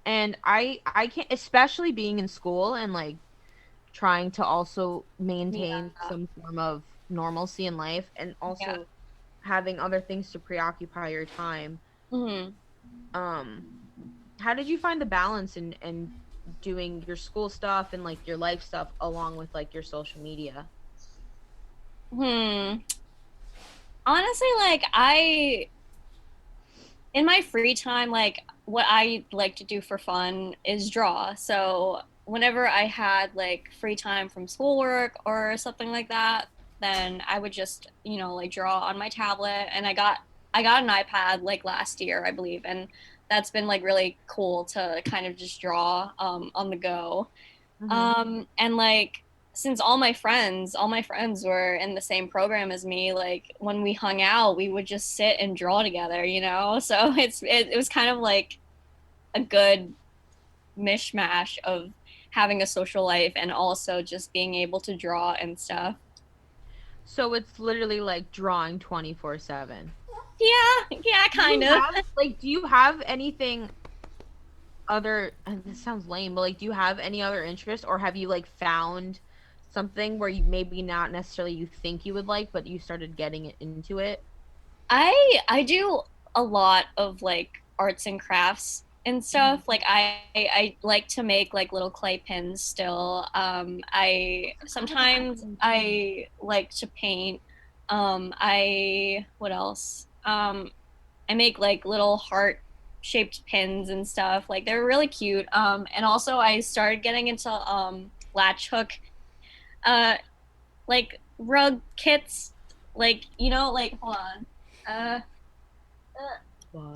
And I can't, especially being in school and like trying to also Yeah. maintain some form of normalcy in life and Yeah. also having other things to preoccupy your time. Hmm. Um, how did you find the balance in doing your school stuff and like your life stuff along with like your social media? Hmm. Honestly, like I in my free time, like what I like to do for fun is draw. So whenever I had like free time from schoolwork or something like that, then I would just, like draw on my tablet. And I got an iPad like last year, I believe, and that's been like really cool to kind of just draw on the go. Mm-hmm. And like since all my friends were in the same program as me, like when we hung out, we would just sit and draw together. So it was kind of like a good mishmash of having a social life and also just being able to draw and stuff. So it's literally like drawing 24/7. Yeah, yeah, Do kind you of. have like do you have anything other, and this sounds lame, but like do you have any other interest or have you like found something where you maybe not necessarily you think you would like but you started getting it into it? I do a lot of like arts and crafts and stuff. Like I like to make like little clay pins still. I Forgot about sometimes clay pins. I like to paint. I what else? I make like little heart shaped pins and stuff. Like they're really cute. And also I started getting into latch hook uh like rug kits. Like like hold on. Uh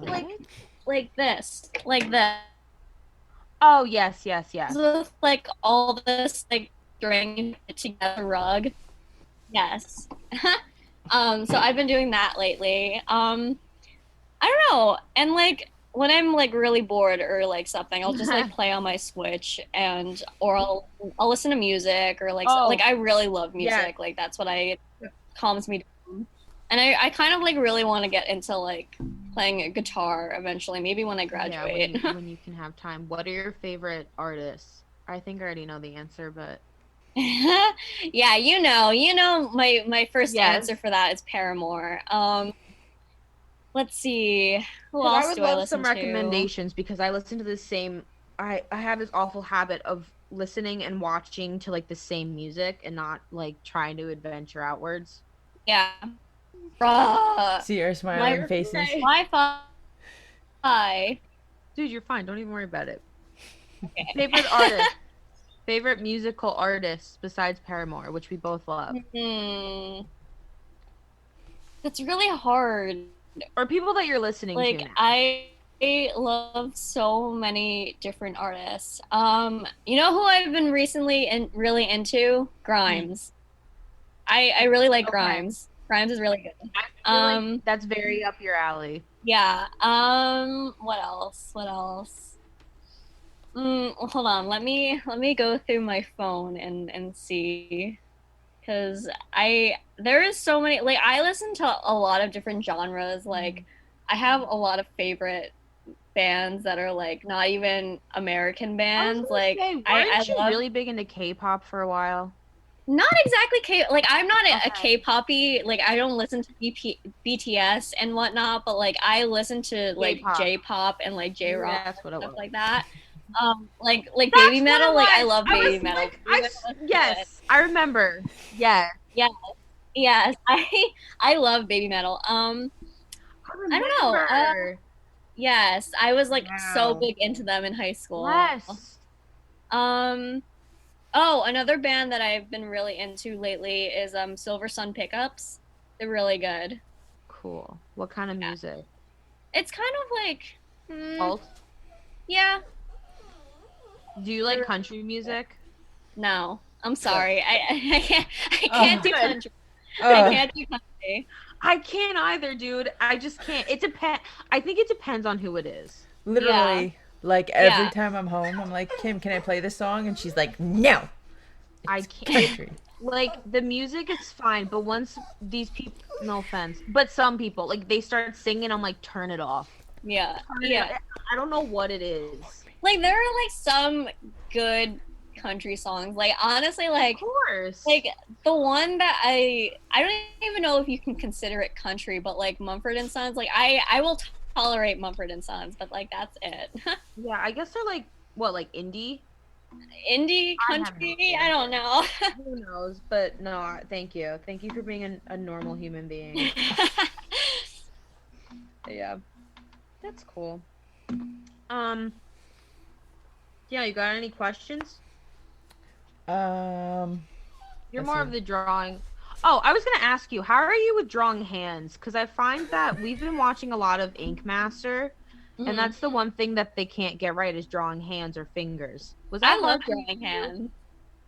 like What? like this Oh, yes, yes, yes. with like all this like string together rug. Yes. So I've been doing that lately. I don't know. And like when I'm like really bored or like something, I'll just like play on my Switch and or I'll listen to music or like Oh, I really love yes. music. Like that's what I calms me down. And I kind of like really want to get into like playing a guitar eventually, maybe when I Yeah, graduate. when you can have time. What are your favorite artists? I think I already know the answer, but Yeah, my first yes. answer for that is Paramore. Let's see, who Because I else would do I love listen some to? recommendations because I listen to the same I have this awful habit of listening and watching to like the same music and not like trying to adventure outwards. Yeah, bruh, See our my smiling You're faces. okay. Wi-Fi. Okay. Dude, you're fine. Don't even worry about it. Favorite artist, favorite musical artist besides Paramore, which we both love. Hmm, that's really hard. Or people that you're listening to Like now. I love so many different artists. You know who I've been recently and really into? Hmm. Grimes. I really like Okay. Grimes. Grimes is really good. I feel like Um, that's very up your alley. yeah. What else? What else? Hold on. Let me go through my phone and see, because I there is so many. Like I listen to a lot of different genres. Like I have a lot of favorite bands that are like not even American I was bands. gonna Like say, I weren't you love really big into K-pop for a while? not exactly K, like I'm not a Okay. K-poppy, like I don't listen to BTS and whatnot, but like I listen to like J-pop. J-pop and like Maybe J-rock that's and what it stuff was. like that. Like baby That's what it metal, like I was. love I baby was metal. like, Baby metal is good. yes, I remember. Yes, Yeah, yes, I love baby metal. I I don't know. remember. Yes, I was like so Wow. big into them in high school. Yes. Um, oh, another band that I've been really into lately is Silver Sun Pickups. They're really good. Cool. What kind of Yeah. music? It's kind of like, Alt? yeah, Do you they're like really country good. music? No, I'm Good. sorry. I can't Oh, do Good. country. I oh. can't do country. I can't either, dude. I just can't. It depend. I think it depends on who it is. Yeah, Literally, like every yeah. time I'm home, I'm like, Kim, can I play this song? And she's like, no, I it's can't. It country. like the music is fine, but once these people, no offense, but some people like they start singing, I'm like, turn it off. Yeah, Turn it off. yeah. I don't know what it is. Like there are like some good country songs. Like honestly, Of course. like the one that I don't even know if you can consider it country, but like Mumford and Sons, like I will tolerate Mumford and Sons, but like that's it. Yeah, I guess they're like what, like indie? Indie I have no country, I idea. don't know. Who knows? But no, thank you. Thank you for being a normal human being. Yeah, that's cool. Um, yeah, you got any questions? Um, You're let's more see. of the drawing. Oh, I was gonna ask you, how are you with drawing hands? Because I find that we've been watching a lot of Ink Master, and Mhm. that's the one thing that they can't get right is drawing hands or fingers. Was that I love hard for you drawing to do? hands.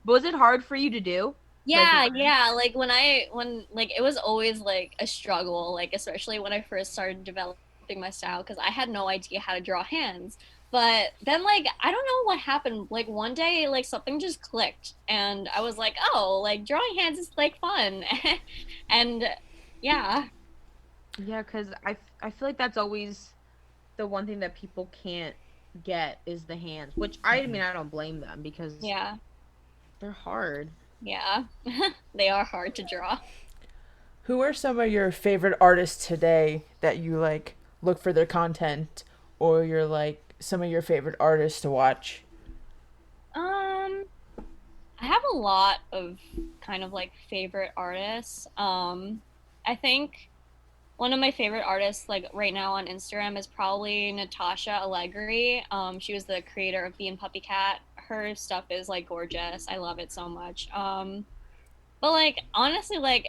Was it hard for you to do? Like Yeah, learn? yeah. Like when like it was always like a struggle, like especially when I first started developing my style because I had no idea how to draw hands. But then like I don't know what happened. Like one day like something just clicked and I was like, "Oh, like drawing hands is like fun." And yeah. Yeah, because I feel like that's always the one thing that people can't get is the hands, which I mean I don't blame them because Yeah. they're hard. Yeah. They are hard to draw. Who are some of your favorite artists today that you like look for their content, or you're like some of your favorite artists to watch? Um I have a lot of kind of like favorite artists. I think one of my favorite artists like right now on Instagram is probably Natasha Allegri. She was the creator of Bee and Puppy Cat. Her stuff is like gorgeous. I love it so much. But like honestly, like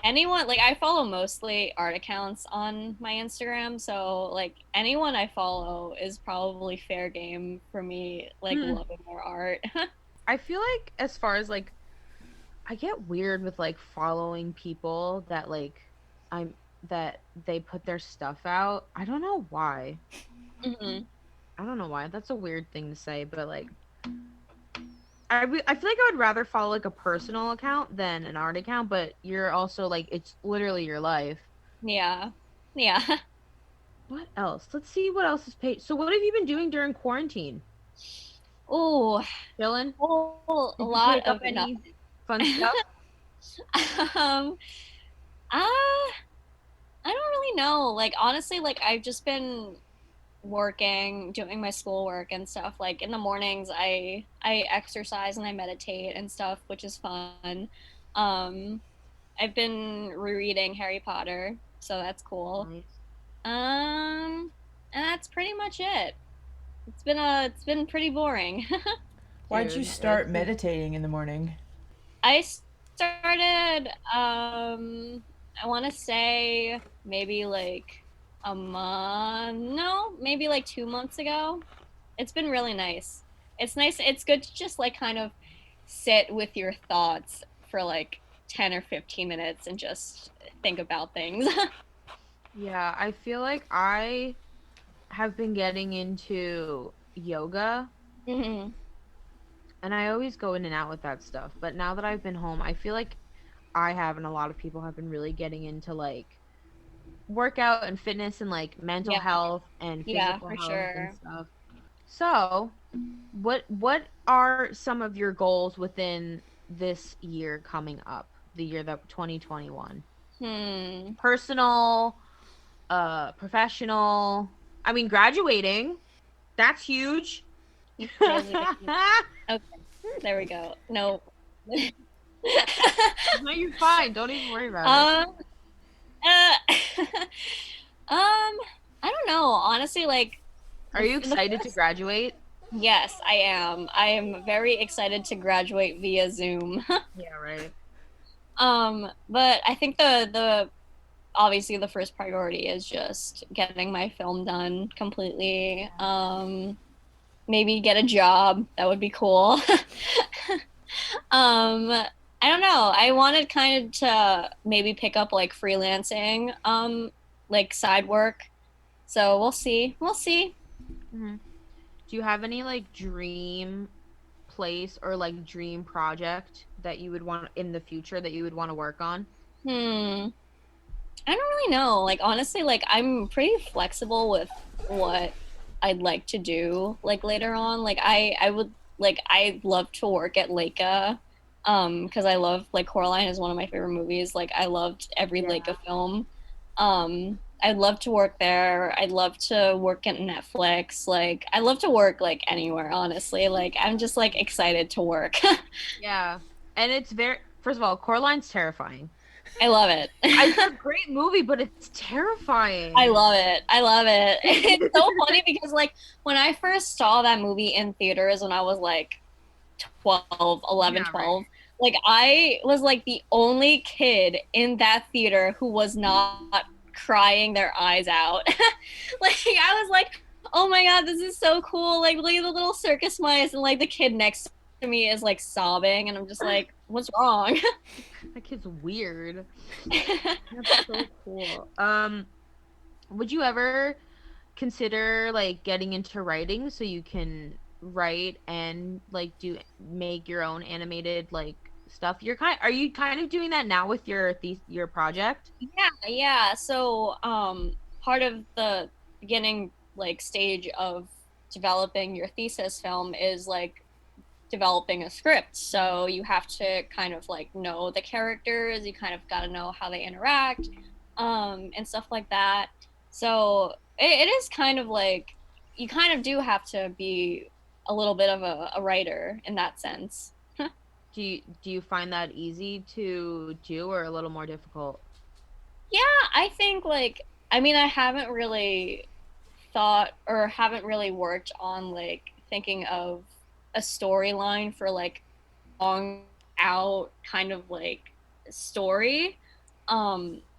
anyone like I follow mostly art accounts on my Instagram, so like anyone I follow is probably fair game for me like Hmm. loving their art. I feel like as far as like I get weird with like following people that like I'm that they put their stuff out. I don't know why. Hmm. I don't know why. That's a weird thing to say, but like I feel like I would rather follow like a personal account than an art account, but you're also like it's literally your life. Yeah. Yeah. What else? Let's see what else is paid. So what have you been doing during quarantine? Oh, Chilling? a Did you lot pick up of any nothing. fun stuff? um, I don't really know. Like honestly, like I've just been working, doing my schoolwork and stuff. Like in the mornings, I exercise and I meditate and stuff, which is fun. Um, I've been rereading Harry Potter, so that's cool. Nice. And that's pretty much it. It's been pretty boring. Why'd you Dude, start meditating in the morning? I started I want to say maybe like a month, no, maybe like 2 months ago. It's been really nice. It's nice. It's good to just like kind of sit with your thoughts for like 10 or 15 minutes and just think about things. yeah, I feel like I have been getting into yoga Hmm. and I always go in and out with that stuff. But now that I've been home, I feel like I have and a lot of people have been really getting into like workout and fitness and like mental Yeah, health and yeah, physical for health and sure. stuff. So, what are some of your goals within this year coming up? The year that 2021. Hmm. Personal, professional. I mean, graduating. That's huge. Graduating. Okay, there we go. No. No, you're fine. Don't even worry about it. um, uh, I don't know. Honestly, like Are you the excited to first, graduate? yes, I am. I am very excited to graduate via Zoom. Yeah, right. But I think the obviously the first priority is just getting my film done completely. Maybe get a job. That would be cool. I don't know. I wanted kind of to maybe pick up like freelancing, like side work. So we'll see. We'll see. Hmm. Do you have any like dream place or like dream project that you would want in the future that you would want to work on? Hmm. I don't really know. Like honestly, like I'm pretty flexible with what I'd like to do like later on. Like I would like I love to work at Leica because I love like Coraline is one of my favorite movies. Like I loved every Leica film. I'd love to work there. I'd love to work at Netflix. Like I love to work like anywhere, honestly. Like I'm just like excited to work. Yeah. And it's very, first of all, Coraline's terrifying. I love it. It's a great movie, but it's I terrifying. love it. I love it. It's so funny because like when I first saw that movie in theaters when I was like 12, 11, Yeah, right. 12, like I was like the only kid in that theater who was not crying their eyes out. Like I was like, "Oh my God, this is so cool." Like look at the little circus mice and like the kid next to me is like sobbing and I'm just like, "What's wrong?" That kid's weird. That's so cool. Would you ever consider like getting into writing so you can write and like do make your own animated like stuff? Are you kind of doing that now with your project? Yeah, yeah. So, part of the beginning like stage of developing your thesis film is like developing a script. So you have to kind of like know the characters, you kind of got to know how they interact, and stuff like that. So it is kind of like you kind of do have to be a little bit of a writer in that sense. Do you find that easy to do or a little more difficult? Yeah, I think like I mean I haven't really thought or haven't really worked on like thinking of a storyline for like long out kind of like story.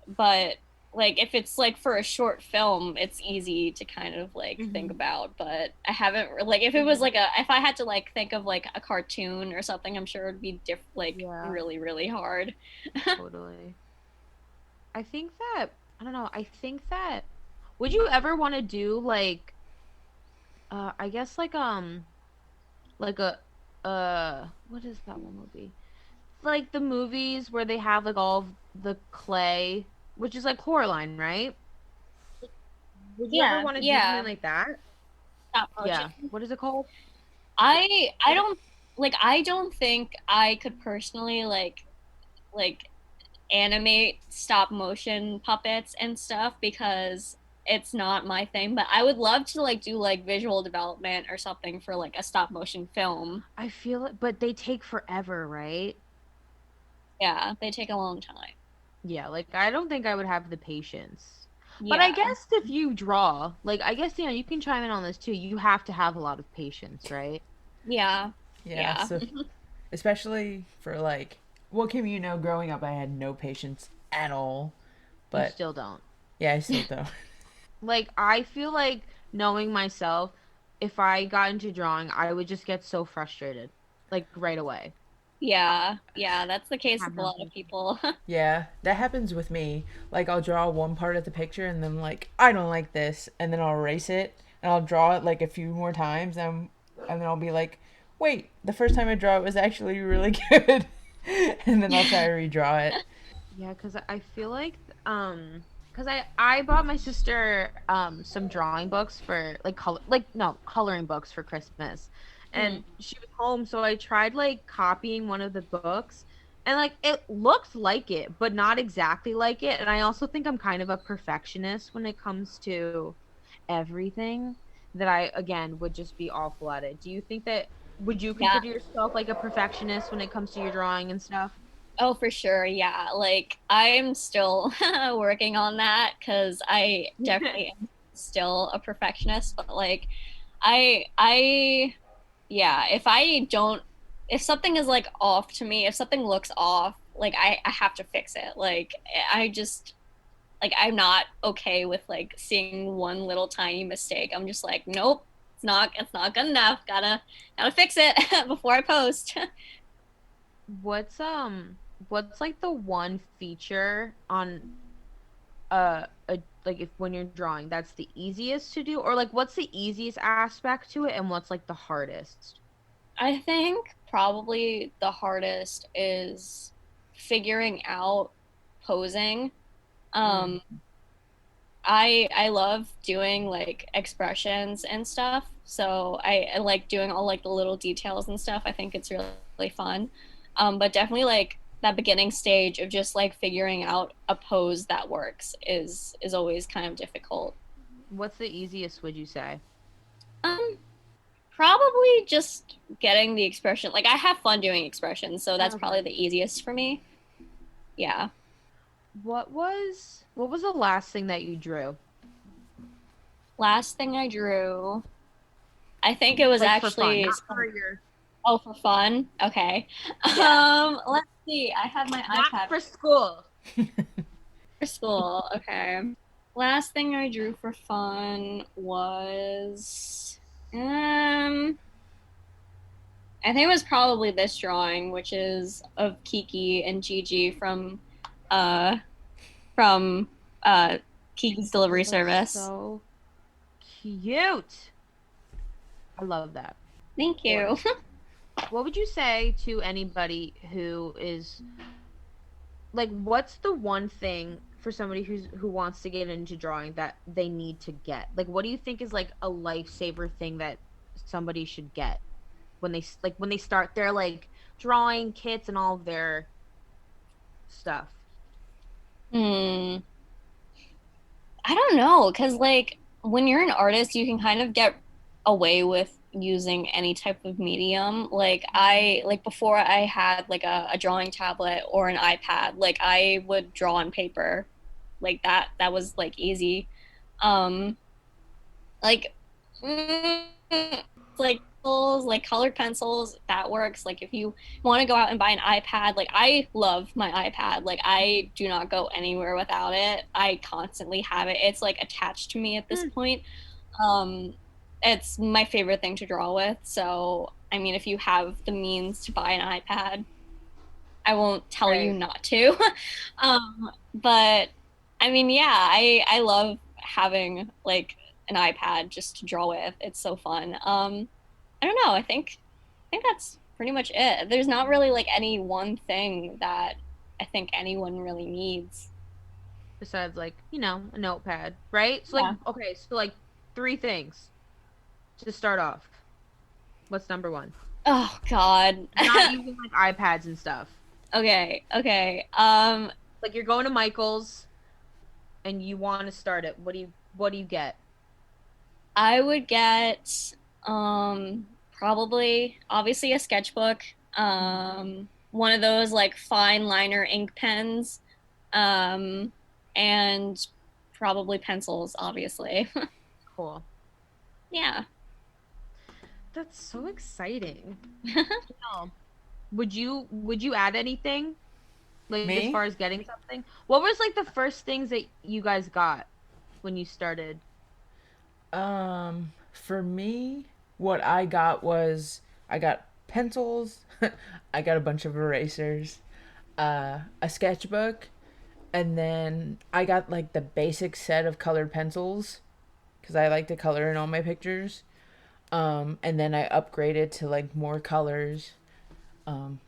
But like if it's like for a short film, it's easy to kind of like think Hmm. about. But I haven't like if it was like a if I had to like think of like a cartoon or something, I'm sure it'd be like Yeah, really really hard. totally. I think that I don't know. I think that would you ever want to do like I guess like a what is that one movie? Like the movies where they have like all of the clay, which is like Coraline, right? Would you ever Yeah, want to do something yeah. like that? Stop Yeah. motion. What is it called? I don't like I don't think I could personally like animate stop motion puppets and stuff because it's not my thing, but I would love to like do like visual development or something for like a stop motion film. I feel it, but they take forever, right? Yeah, they take a long time. Yeah, like I don't think I would have the patience. But I Yeah. guess if you draw, like I guess you can chime in on this too. You have to have a lot of patience, right? Yeah. Yeah, Yeah. so especially for like, what can you know, growing up I had no patience at all. You But still don't. yeah, I still don't. Like I feel like knowing myself, if I got into drawing, I would just get so frustrated, like right away. Yeah. Yeah, that's the case Have with a no lot of patience. people. Yeah, that happens with me. Like I'll draw one part of the picture and then like I don't like this, and then I'll erase it and I'll draw it like a few more times, and then I'll be like, wait, the first time I draw it was actually really good, and then I'll try to redraw it. Yeah, because I feel like because I bought my sister some drawing books for like color like no coloring books for Christmas, Mm. and she was home, so I tried like copying one of the books, and like it looked like it, but not exactly like it. And I also think I'm kind of a perfectionist when it comes to everything. That I again would just be awful at it. Do you think that would you Yeah. consider yourself like a perfectionist when it comes to your drawing and stuff? Oh, for sure. Yeah. Like I'm still working on that because I definitely am still a perfectionist, but like I yeah, if I don't if something is like off to me, if something looks off, like I have to fix it. Like I just like I'm not okay with like seeing one little tiny mistake. I'm just like, nope, it's not good enough. Gotta fix it before I post. What's what's like the one feature on a like if when you're drawing that's the easiest to do, or like what's the easiest aspect to it and what's like the hardest? I think probably the hardest is figuring out posing. Mm. Um, I love doing like expressions and stuff. So I like doing all like the little details and stuff. I think it's really fun. But definitely like that beginning stage of just like figuring out a pose that works is always kind of difficult. What's the easiest, would you say? Um, Probably just getting the expression. Like I have fun doing expressions, so that's Okay. probably the easiest for me. Yeah. What was the last thing that you drew? Last thing I drew, I think it was Like for fun, actually not for your oh for fun. Okay. yeah, Let's see. I have my not iPad for school. for school. Okay. Last thing I drew for fun was I think it was probably this drawing, which is of Kiki and Gigi uh from uh Kiki's Delivery That's Service. so cute. I love that. Thank What you. what would you say to anybody who is like what's the one thing for somebody who wants to get into drawing that they need to get? Like what do you think is like a lifesaver thing that somebody should get when when they start their like drawing kits and all of their stuff? Hmm. I don't know, because like when you're an artist, you can kind of get away with using any type of medium. Like I like before I had like a drawing tablet or an iPad, like I would draw on paper. Like that was like easy. Um like like pencils, like colored pencils, that works. Like if you want to go out and buy an iPad, like I love my iPad. Like I do not go anywhere without it. I constantly have it. It's like attached to me at this Hmm, point. Um it's my favorite thing to draw with. So, I mean, if you have the means to buy an iPad, I won't tell you right. not to. But I mean, yeah, I love having like an iPad just to draw with. It's so fun. I don't know. I think that's pretty much it. There's not really like any one thing that I think anyone really needs. Besides like, a notepad, right? So like Yeah. okay, so like three things to start off. What's number one? Oh God. Not using like iPads and stuff. Okay. Okay. Like you're going to Michael's and you want to start it. What do you get? I would get probably obviously a sketchbook. One of those like fine liner ink pens. Um, and probably pencils, obviously. Cool. Yeah. That's so exciting. No. Would you add anything? Like as Me? far as getting something? What was like the first things that you guys got when you started? For me, what I got was I got pencils, I got a bunch of erasers, a sketchbook, and then I got like the basic set of colored pencils because I like to color in all my pictures. And then I upgraded to like more colors.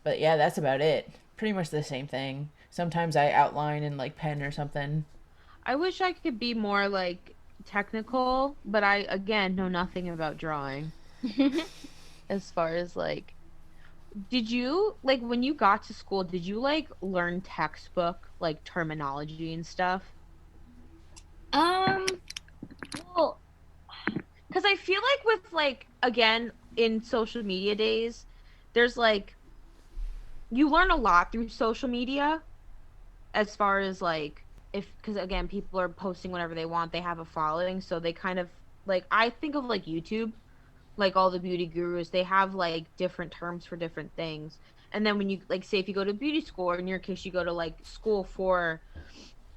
But yeah, that's about it. Pretty much the same thing. Sometimes I outline in like pen or something. I wish I could be more like technical, but I again know nothing about drawing as far as like did you like when you got to school, did you like learn textbook like terminology and stuff? um, well, Because I feel like with like again in social media days, there's like you learn a lot through social media as far as like if because again people are posting whatever they want, they have a following, so they kind of like I think of like YouTube, like all the beauty gurus, they have like different terms for different things. And then when you like say if you go to beauty school or in your case you go to like school for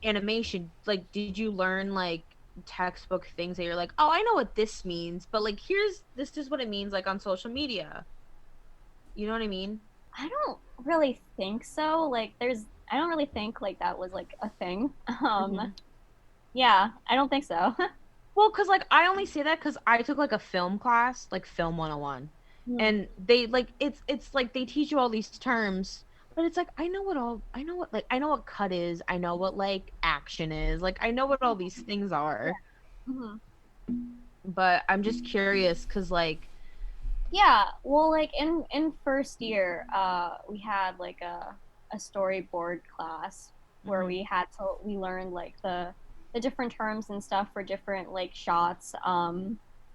animation, like did you learn like textbook things that you're like, oh, I know what this means, but like here's this is what it means like on social media. You know what I mean? I don't really think so. Like, I don't really think like that was like a thing. Hmm. Yeah, I don't think so. Well, because like I only say that because I took like a film class, like film 101. Hmm. And they like it's like they teach you all these terms, But it's like I know what cut is, I know what like action is, like I know what all these things are. Hmm. But I'm just curious because like Yeah, well, like in first year, we had like a storyboard class where mhm. we learned like the different terms and stuff for different like shots,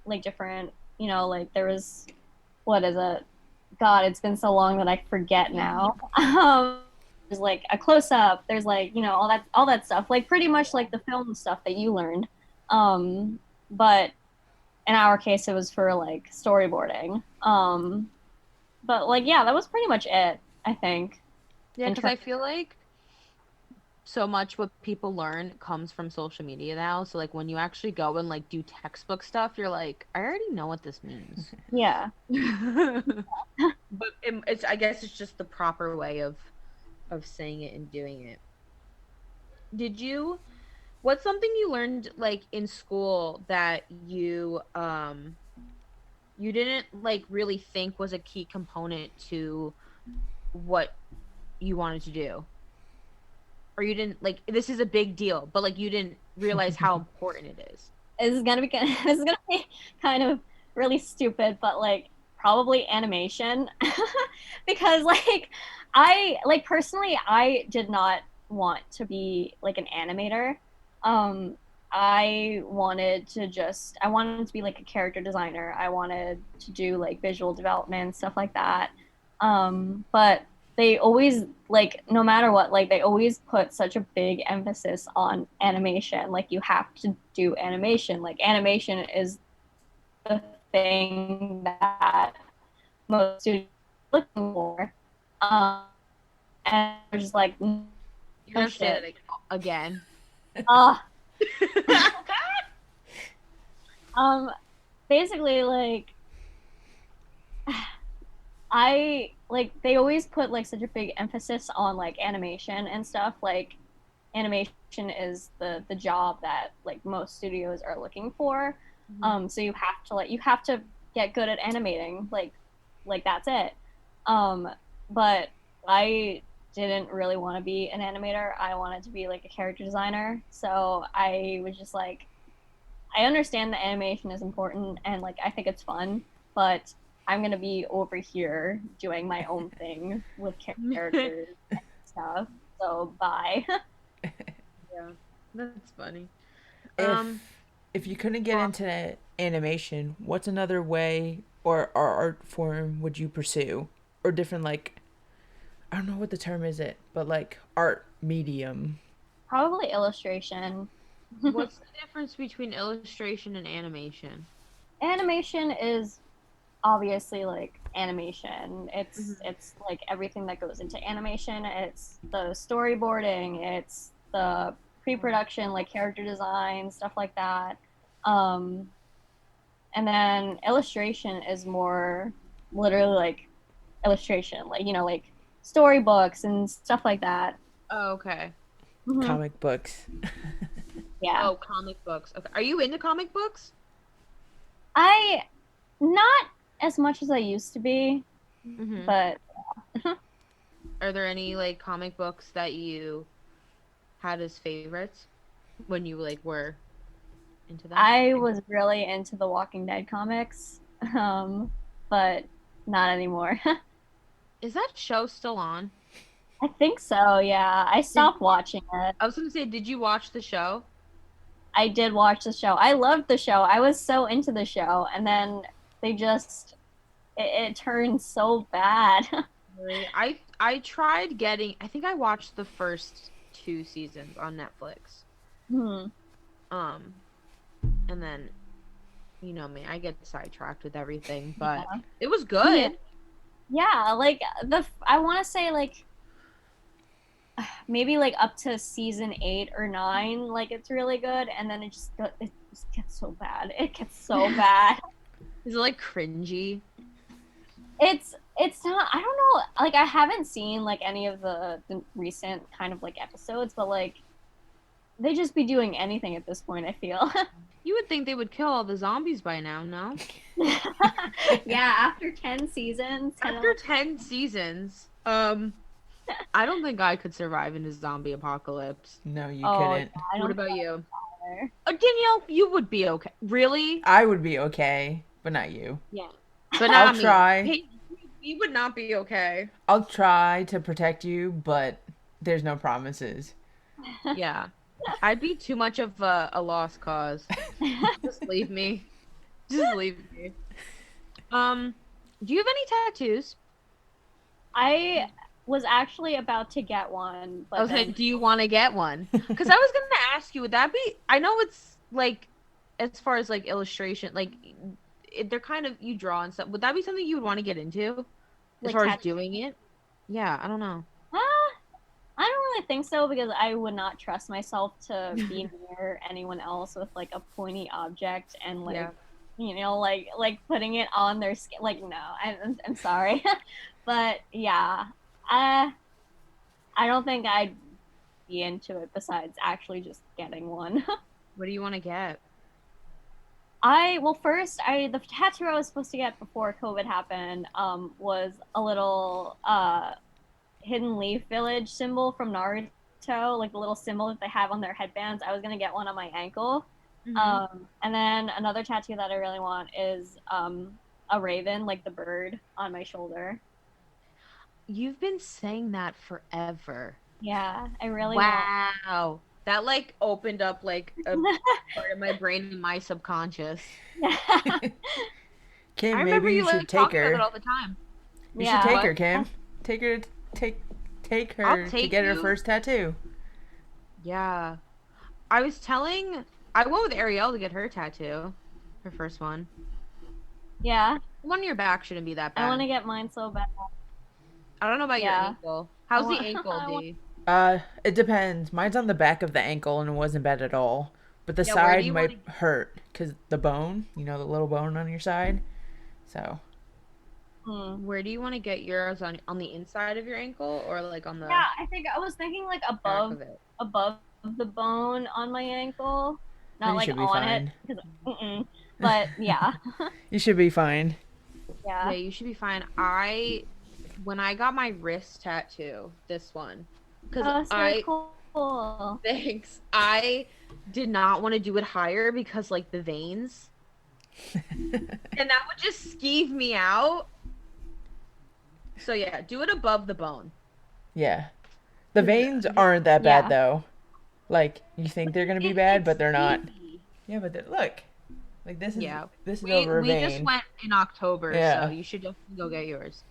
like different, like there was, what is it? God, it's been so long that I forget now. There's like a close up. There's like all that stuff. Like pretty much like the film stuff that you learned. But in our case, it was for like storyboarding. But like yeah, that was pretty much it. I think Yeah, in because terms. I feel like so much what people learn comes from social media now. So like when you actually go and like do textbook stuff, you're like, I already know what this means. Yeah. But it's I guess it's just the proper way of saying it and doing it. Did you what's something you learned like in school that you didn't like really think was a key component to what you wanted to do? Or you didn't like this is a big deal, but like you didn't realize how important it is. This is gonna be this is gonna be kind of really stupid, but like probably animation because like I like personally I did not want to be like an animator. Um, I wanted to be like a character designer. I wanted to do like visual development stuff like that. But they always like no matter what like they always put such a big emphasis on animation, like you have to do animation, like animation is the thing that most students are looking for. um and they're just like no You're gonna say that shit. like, again. uh um Basically like I like they always put like such a big emphasis on like animation and stuff. Like animation is the job that like most studios are looking for. Mhm. So you have to get good at animating. Like that's it. Um, but I didn't really want to be an animator. I wanted to be like a character designer. So I was just like, I understand that animation is important and like I think it's fun, but I'm gonna be over here doing my own thing with characters and stuff. So bye. Yeah, that's funny. Um, If you couldn't get into animation, what's another way or art form would you pursue? Or different like I don't know what the term is it, but like art medium. Probably illustration. what's the difference between illustration and animation? Animation is obviously like animation. Mhm. It's like everything that goes into animation. It's the storyboarding, it's the pre-production, like character design, stuff like that. Um, and then illustration is more literally like illustration, like like storybooks and stuff like that. Oh, okay. Hmm. Comic books. Yeah, Oh, comic books. Okay. Are you into comic books? I not as much as I used to be, Mm-hmm. but Are there any like comic books that you had as favorites when you like were into them? I was really into the Walking Dead comics, um, but not anymore. Is that show still on? I think so. Yeah, I Did stopped watching it. I was gonna say, did you watch the show? I did watch the show. I loved the show. I was so into the show, and then they just it turned so bad. Really? I tried getting. I think I watched the first two seasons on Netflix. Hmm. Um, and then you know me, I get sidetracked with everything, but it was Yeah. good. Yeah, like I want to say like maybe like up to season 8 or 9, like it's really good, and then it just gets so bad. It gets so bad. Is it like cringy? It's not, I don't know, like I haven't seen like any of the recent kind of like episodes, but like they just be doing anything at this point, I feel. You would think they would kill all the zombies by now, no? Yeah, after 10 seasons, 10 After 10 seasons. I don't think I could survive in a zombie apocalypse. No, you Oh, yeah, couldn't. I What don't about think you? either. Danielle, you would be okay. Really? I would be okay, but not you. Yeah. But I'll not me. try. Hey, we would not be okay. I'll try to protect you, but there's no promises. Yeah. I'd be too much of a lost cause. Just leave me. Just leave me. Do you have any tattoos? I was actually about to get one, I but was like, then do you want to get one? Because I was gonna ask you, would that be? I know it's like, as far as like illustration, like they're kind of you draw and stuff. Would that be something you would want to get into, as like far as tattoo. doing it? Yeah, I don't know. I don't really think so because I would not trust myself to be near anyone else with like a pointy object and like Yeah. like putting it on their skin. Like no, I'm sorry, but yeah, I I don't think I'd be into it besides actually just getting one. What do you want to get? First I the tattoo I was supposed to get before COVID happened was a little hidden leaf village symbol from Naruto, like the little symbol that they have on their headbands. I was gonna get one on my ankle. Mm-hmm. And then another tattoo that I really want is a raven, like the bird, on my shoulder. You've been saying that forever. Yeah, I really Wow. That like opened up like a want. part of my brain in my subconscious. Yeah. Kim, I remember maybe you you should like take talking about it her. all the time. You should Yeah. take What? her, Kim. Take her. Take take I'll her to take get her you. first tattoo. Yeah. I was telling I went with Ariel to get her tattoo. Her first one. Yeah. One on your back shouldn't be that I want bad. to get mine so bad. I don't know about your Yeah. ankle. I How's the want, ankle, I want, D? It depends. Mine's on the back of the ankle and it wasn't bad at all. But the Yeah, where do side you might want to hurt because the bone, the little bone on your side. So, where do you want to get yours on the inside of your ankle or like on the yeah, I think I was thinking like back of it? above the bone on my ankle, then not you like should be on it. fine. But yeah, You should be fine. Yeah, yeah. you should be fine. When I got my wrist tattoo, this one, because Oh, so I cool. thanks. I did not want to do it higher because like the veins, and that would just skeeve me out. So yeah, do it above the bone. Yeah. The veins aren't that Yeah. bad though. Like you think they're gonna be bad, but they're not. Yeah, but look, like this is Yeah, this is we over a we just vein. went in October, Yeah. so you should definitely go get yours.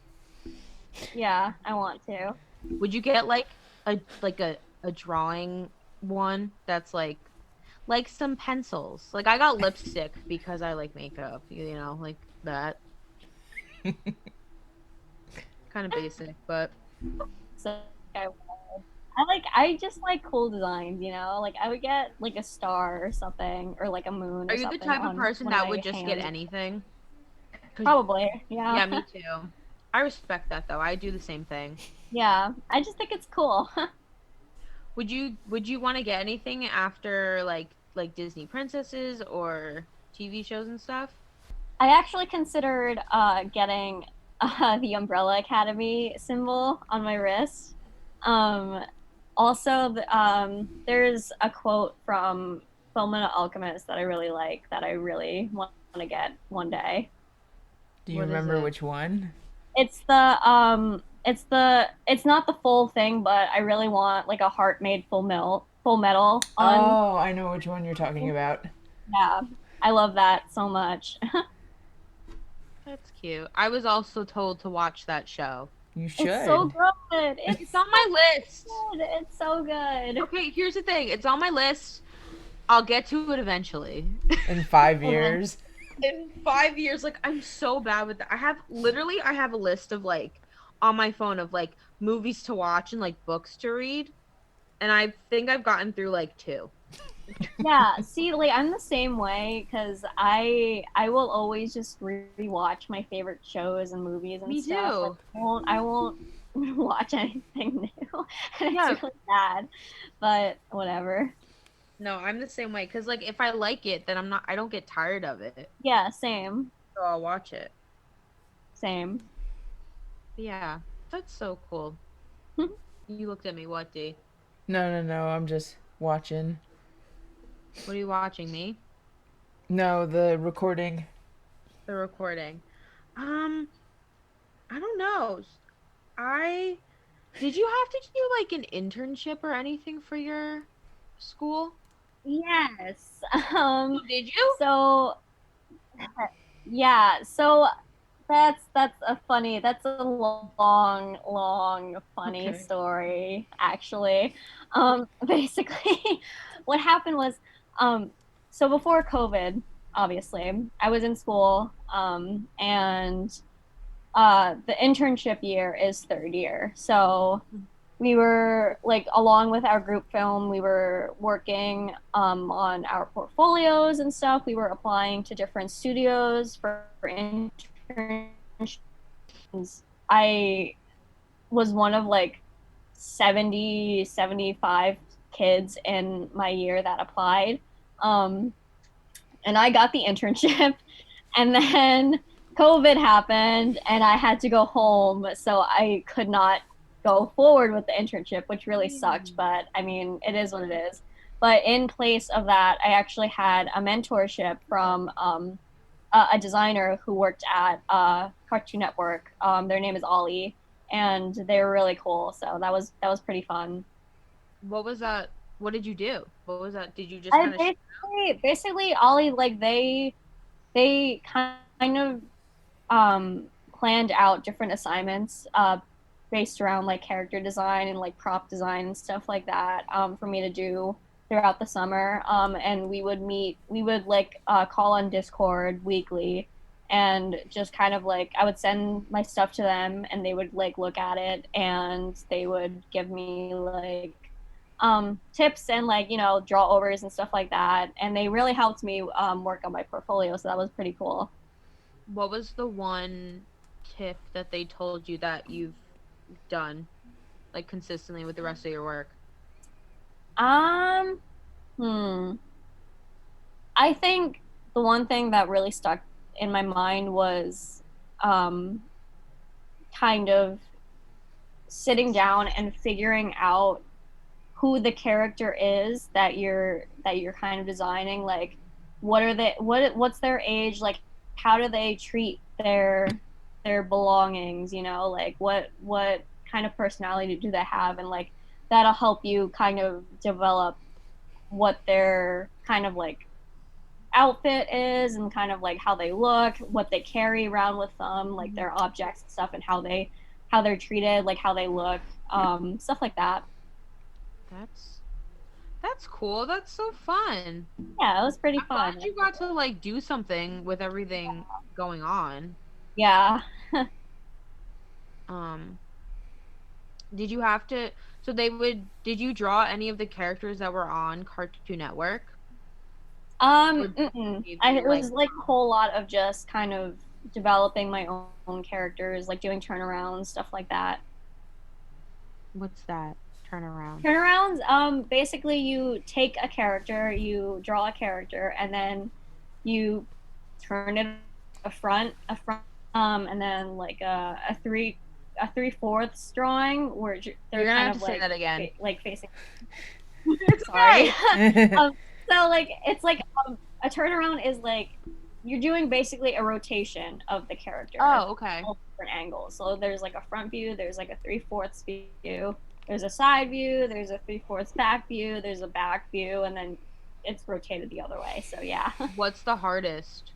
Yeah, I want to. Would you get like a drawing one that's like some pencils? Like I got lipstick because I like makeup, like that. Kind of basic, but So I would. I just like cool designs, Like I would get like a star or something, or like a moon. are Or you the something type of on person one that of would my just get hands. anything? 'Cause- Probably, yeah. Yeah, me too. I respect that though. I do the same thing. Yeah, I just think it's cool. Would you want to get anything after like Disney princesses or TV shows and stuff? I actually considered getting the Umbrella Academy symbol on my wrist. Um, Also, there's a quote from Fullmetal Alchemist that I really like that I really want to get one day. Do you What is remember it? which one? It's not the full thing, but I really want like a heart made full metal on. Oh, I know which one you're talking about. Yeah, I love that so much. That's cute. I was also told to watch that show. You should. It's so good. It's on my list. good. It's so good. Okay, here's the thing. It's on my list. I'll get to it eventually. In 5 years. In 5 years, like I'm so bad with that. I have a list of like on my phone of like movies to watch and like books to read. And I think I've gotten through like two. Yeah, see, like I'm the same way because I will always just rewatch my favorite shows and movies and Me stuff. too. Like, I won't watch anything new. And Yeah. it's really sad, but whatever. No, I'm the same way. Cause like if I like it, then I don't get tired of it. Yeah, same, So I'll watch it. same. Yeah. That's so cool. You looked at me. What, D? No, no, no. I'm just watching. What are you watching, me? No, the recording. The recording. Um, I don't know. I did you have to do like an internship or anything for your school? Yes. Oh, did you? So yeah, so that's a long funny Okay. story actually. Basically what happened was um so before COVID, obviously, I was in school, and the internship year is third year. So we were like, along with our group film, we were working on our portfolios and stuff. We were applying to different studios for internships. I was one of like 75 kids in my year that applied. Um, and I got the internship. And then COVID happened and I had to go home. So I could not go forward with the internship, which really sucked. But I mean, it is what it is. But in place of that, I actually had a mentorship from a designer who worked at Cartoon Network. Their name is Ollie, and they were really cool. So that was pretty fun. What was that? What did you do? What was that? Did you just I kind of basically Ollie, like, they kind of planned out different assignments based around like character design and like prop design and stuff like that, for me to do throughout the summer. And we would like call on Discord weekly and just kind of like, I would send my stuff to them and they would like look at it and they would give me like tips and like, draw overs and stuff like that. And they really helped me work on my portfolio. So that was pretty cool. what was the one tip that they told you that you've done like consistently with the rest of your work? Um, hmm. I think the one thing that really stuck in my mind was um, kind of sitting down and figuring out who the character is that you're kind of designing. Like, what's their age? Like, how do they treat their belongings? Like, what kind of personality do they have? And like, that'll help you kind of develop what their kind of like outfit is and kind of like how they look, what they carry around with them, like their objects and stuff, and how they're treated, like how they look, stuff like that. That's that's cool. That's so fun. Yeah, it was pretty I'm glad fun. you got to like do something with everything going on. Yeah. Um, did you have to so they would did you draw any of the characters that were on Cartoon Network? Or did Mm-mm. they give It you like was like a whole lot of just kind of developing my own characters, like doing turnarounds, stuff like that. what's that? Turnaround. Turnarounds, basically you take a character, you draw a character, and then you turn it a front, and then like a three-fourths drawing where You're they're gonna kind have of to say that again. like facing. It's Sorry. okay. um, so like it's like, a turnaround is like you're doing basically a rotation of the character, Oh, okay. all different angles. So there's like a front view, there's like a three-fourths view, there's a side view, there's a three-fourths back view, there's a back view, and then it's rotated the other way. So yeah. What's the hardest?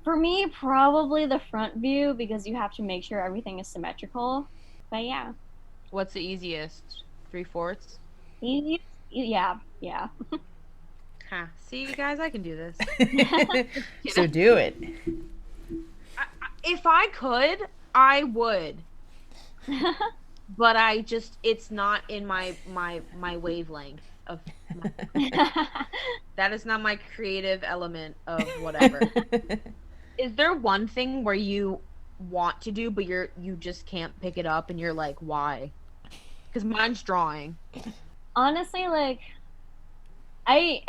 For me, probably the front view because you have to make sure everything is symmetrical. But yeah, What's the easiest? Three-fourths? easy. Yeah, yeah. Huh. See, guys, I can do this. So do it. If I could, I would. But I just it's not in my wavelength of that is not my creative element of whatever. Is there one thing where you want to do but you just can't pick it up and you're like, why? Because mine's drawing. Honestly, like, I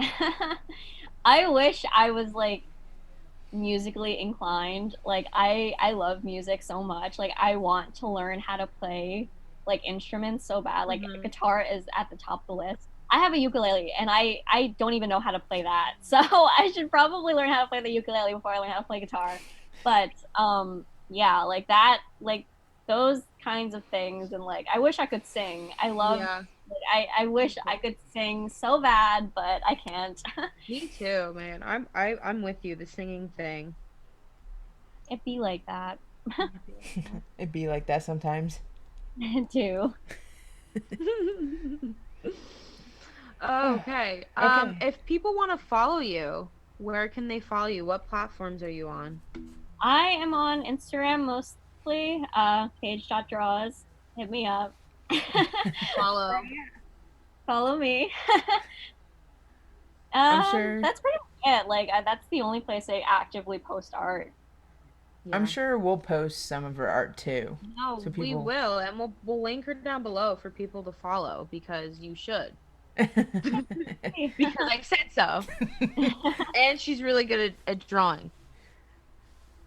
I wish I was like musically inclined. Like, I love music so much. Like, I want to learn how to play like instruments so bad. Like Mhm. guitar is at the top of the list. I have a ukulele and I don't even know how to play that. So I should probably learn how to play the ukulele before I learn how to play guitar. But yeah, like that, like those kinds of things. And like I wish I could sing. I love Yeah, like, I wish I could sing so bad, but I can't. me too, man. I'm with you. The singing thing. It be like that It'd be like that sometimes. too. Okay. Okay. If people want to follow you, where can they follow you? What platforms are you on? I am on Instagram mostly, Paige.draws. Hit me up. Follow. Follow me. I'm sure That's pretty much it. Like that's the only place I actively post art. I'm Yeah. sure we'll post some of her art too. No, So we people will, and we'll link her down below for people to follow because you should. Because I said so. And she's really good at drawing.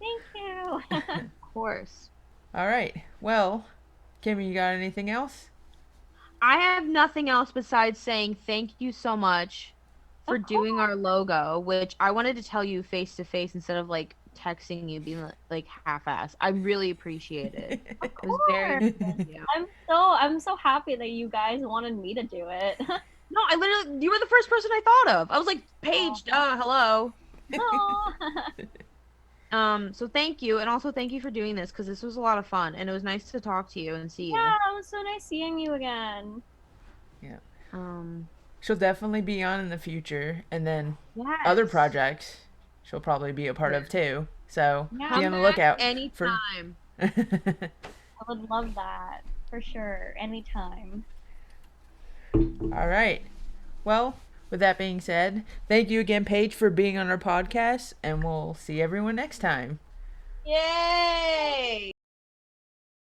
Thank you. Of course. All right. Well, Kimmy, you got anything else? I have nothing else besides saying thank you so much for Of doing course. our logo, which I wanted to tell you face to face instead of like texting you being like half-ass. I really appreciate it. Of It was very course. yeah. I'm so happy that you guys wanted me to do it. No, I literally you were the first person I thought of. I was like, Paige, hello. Oh. So thank you, and also thank you for doing this because this was a lot of fun, and it was nice to talk to you and see you. Yeah, it was so nice seeing you again. Yeah. Um, She'll definitely be on in the future, and then other yes. projects she'll probably be a part of too. So Yeah, be Come on the back lookout for. anytime. I would love that for sure. Anytime. All right. Well, with that being said, thank you again, Paige, for being on our podcast, and we'll see everyone next time. Yay!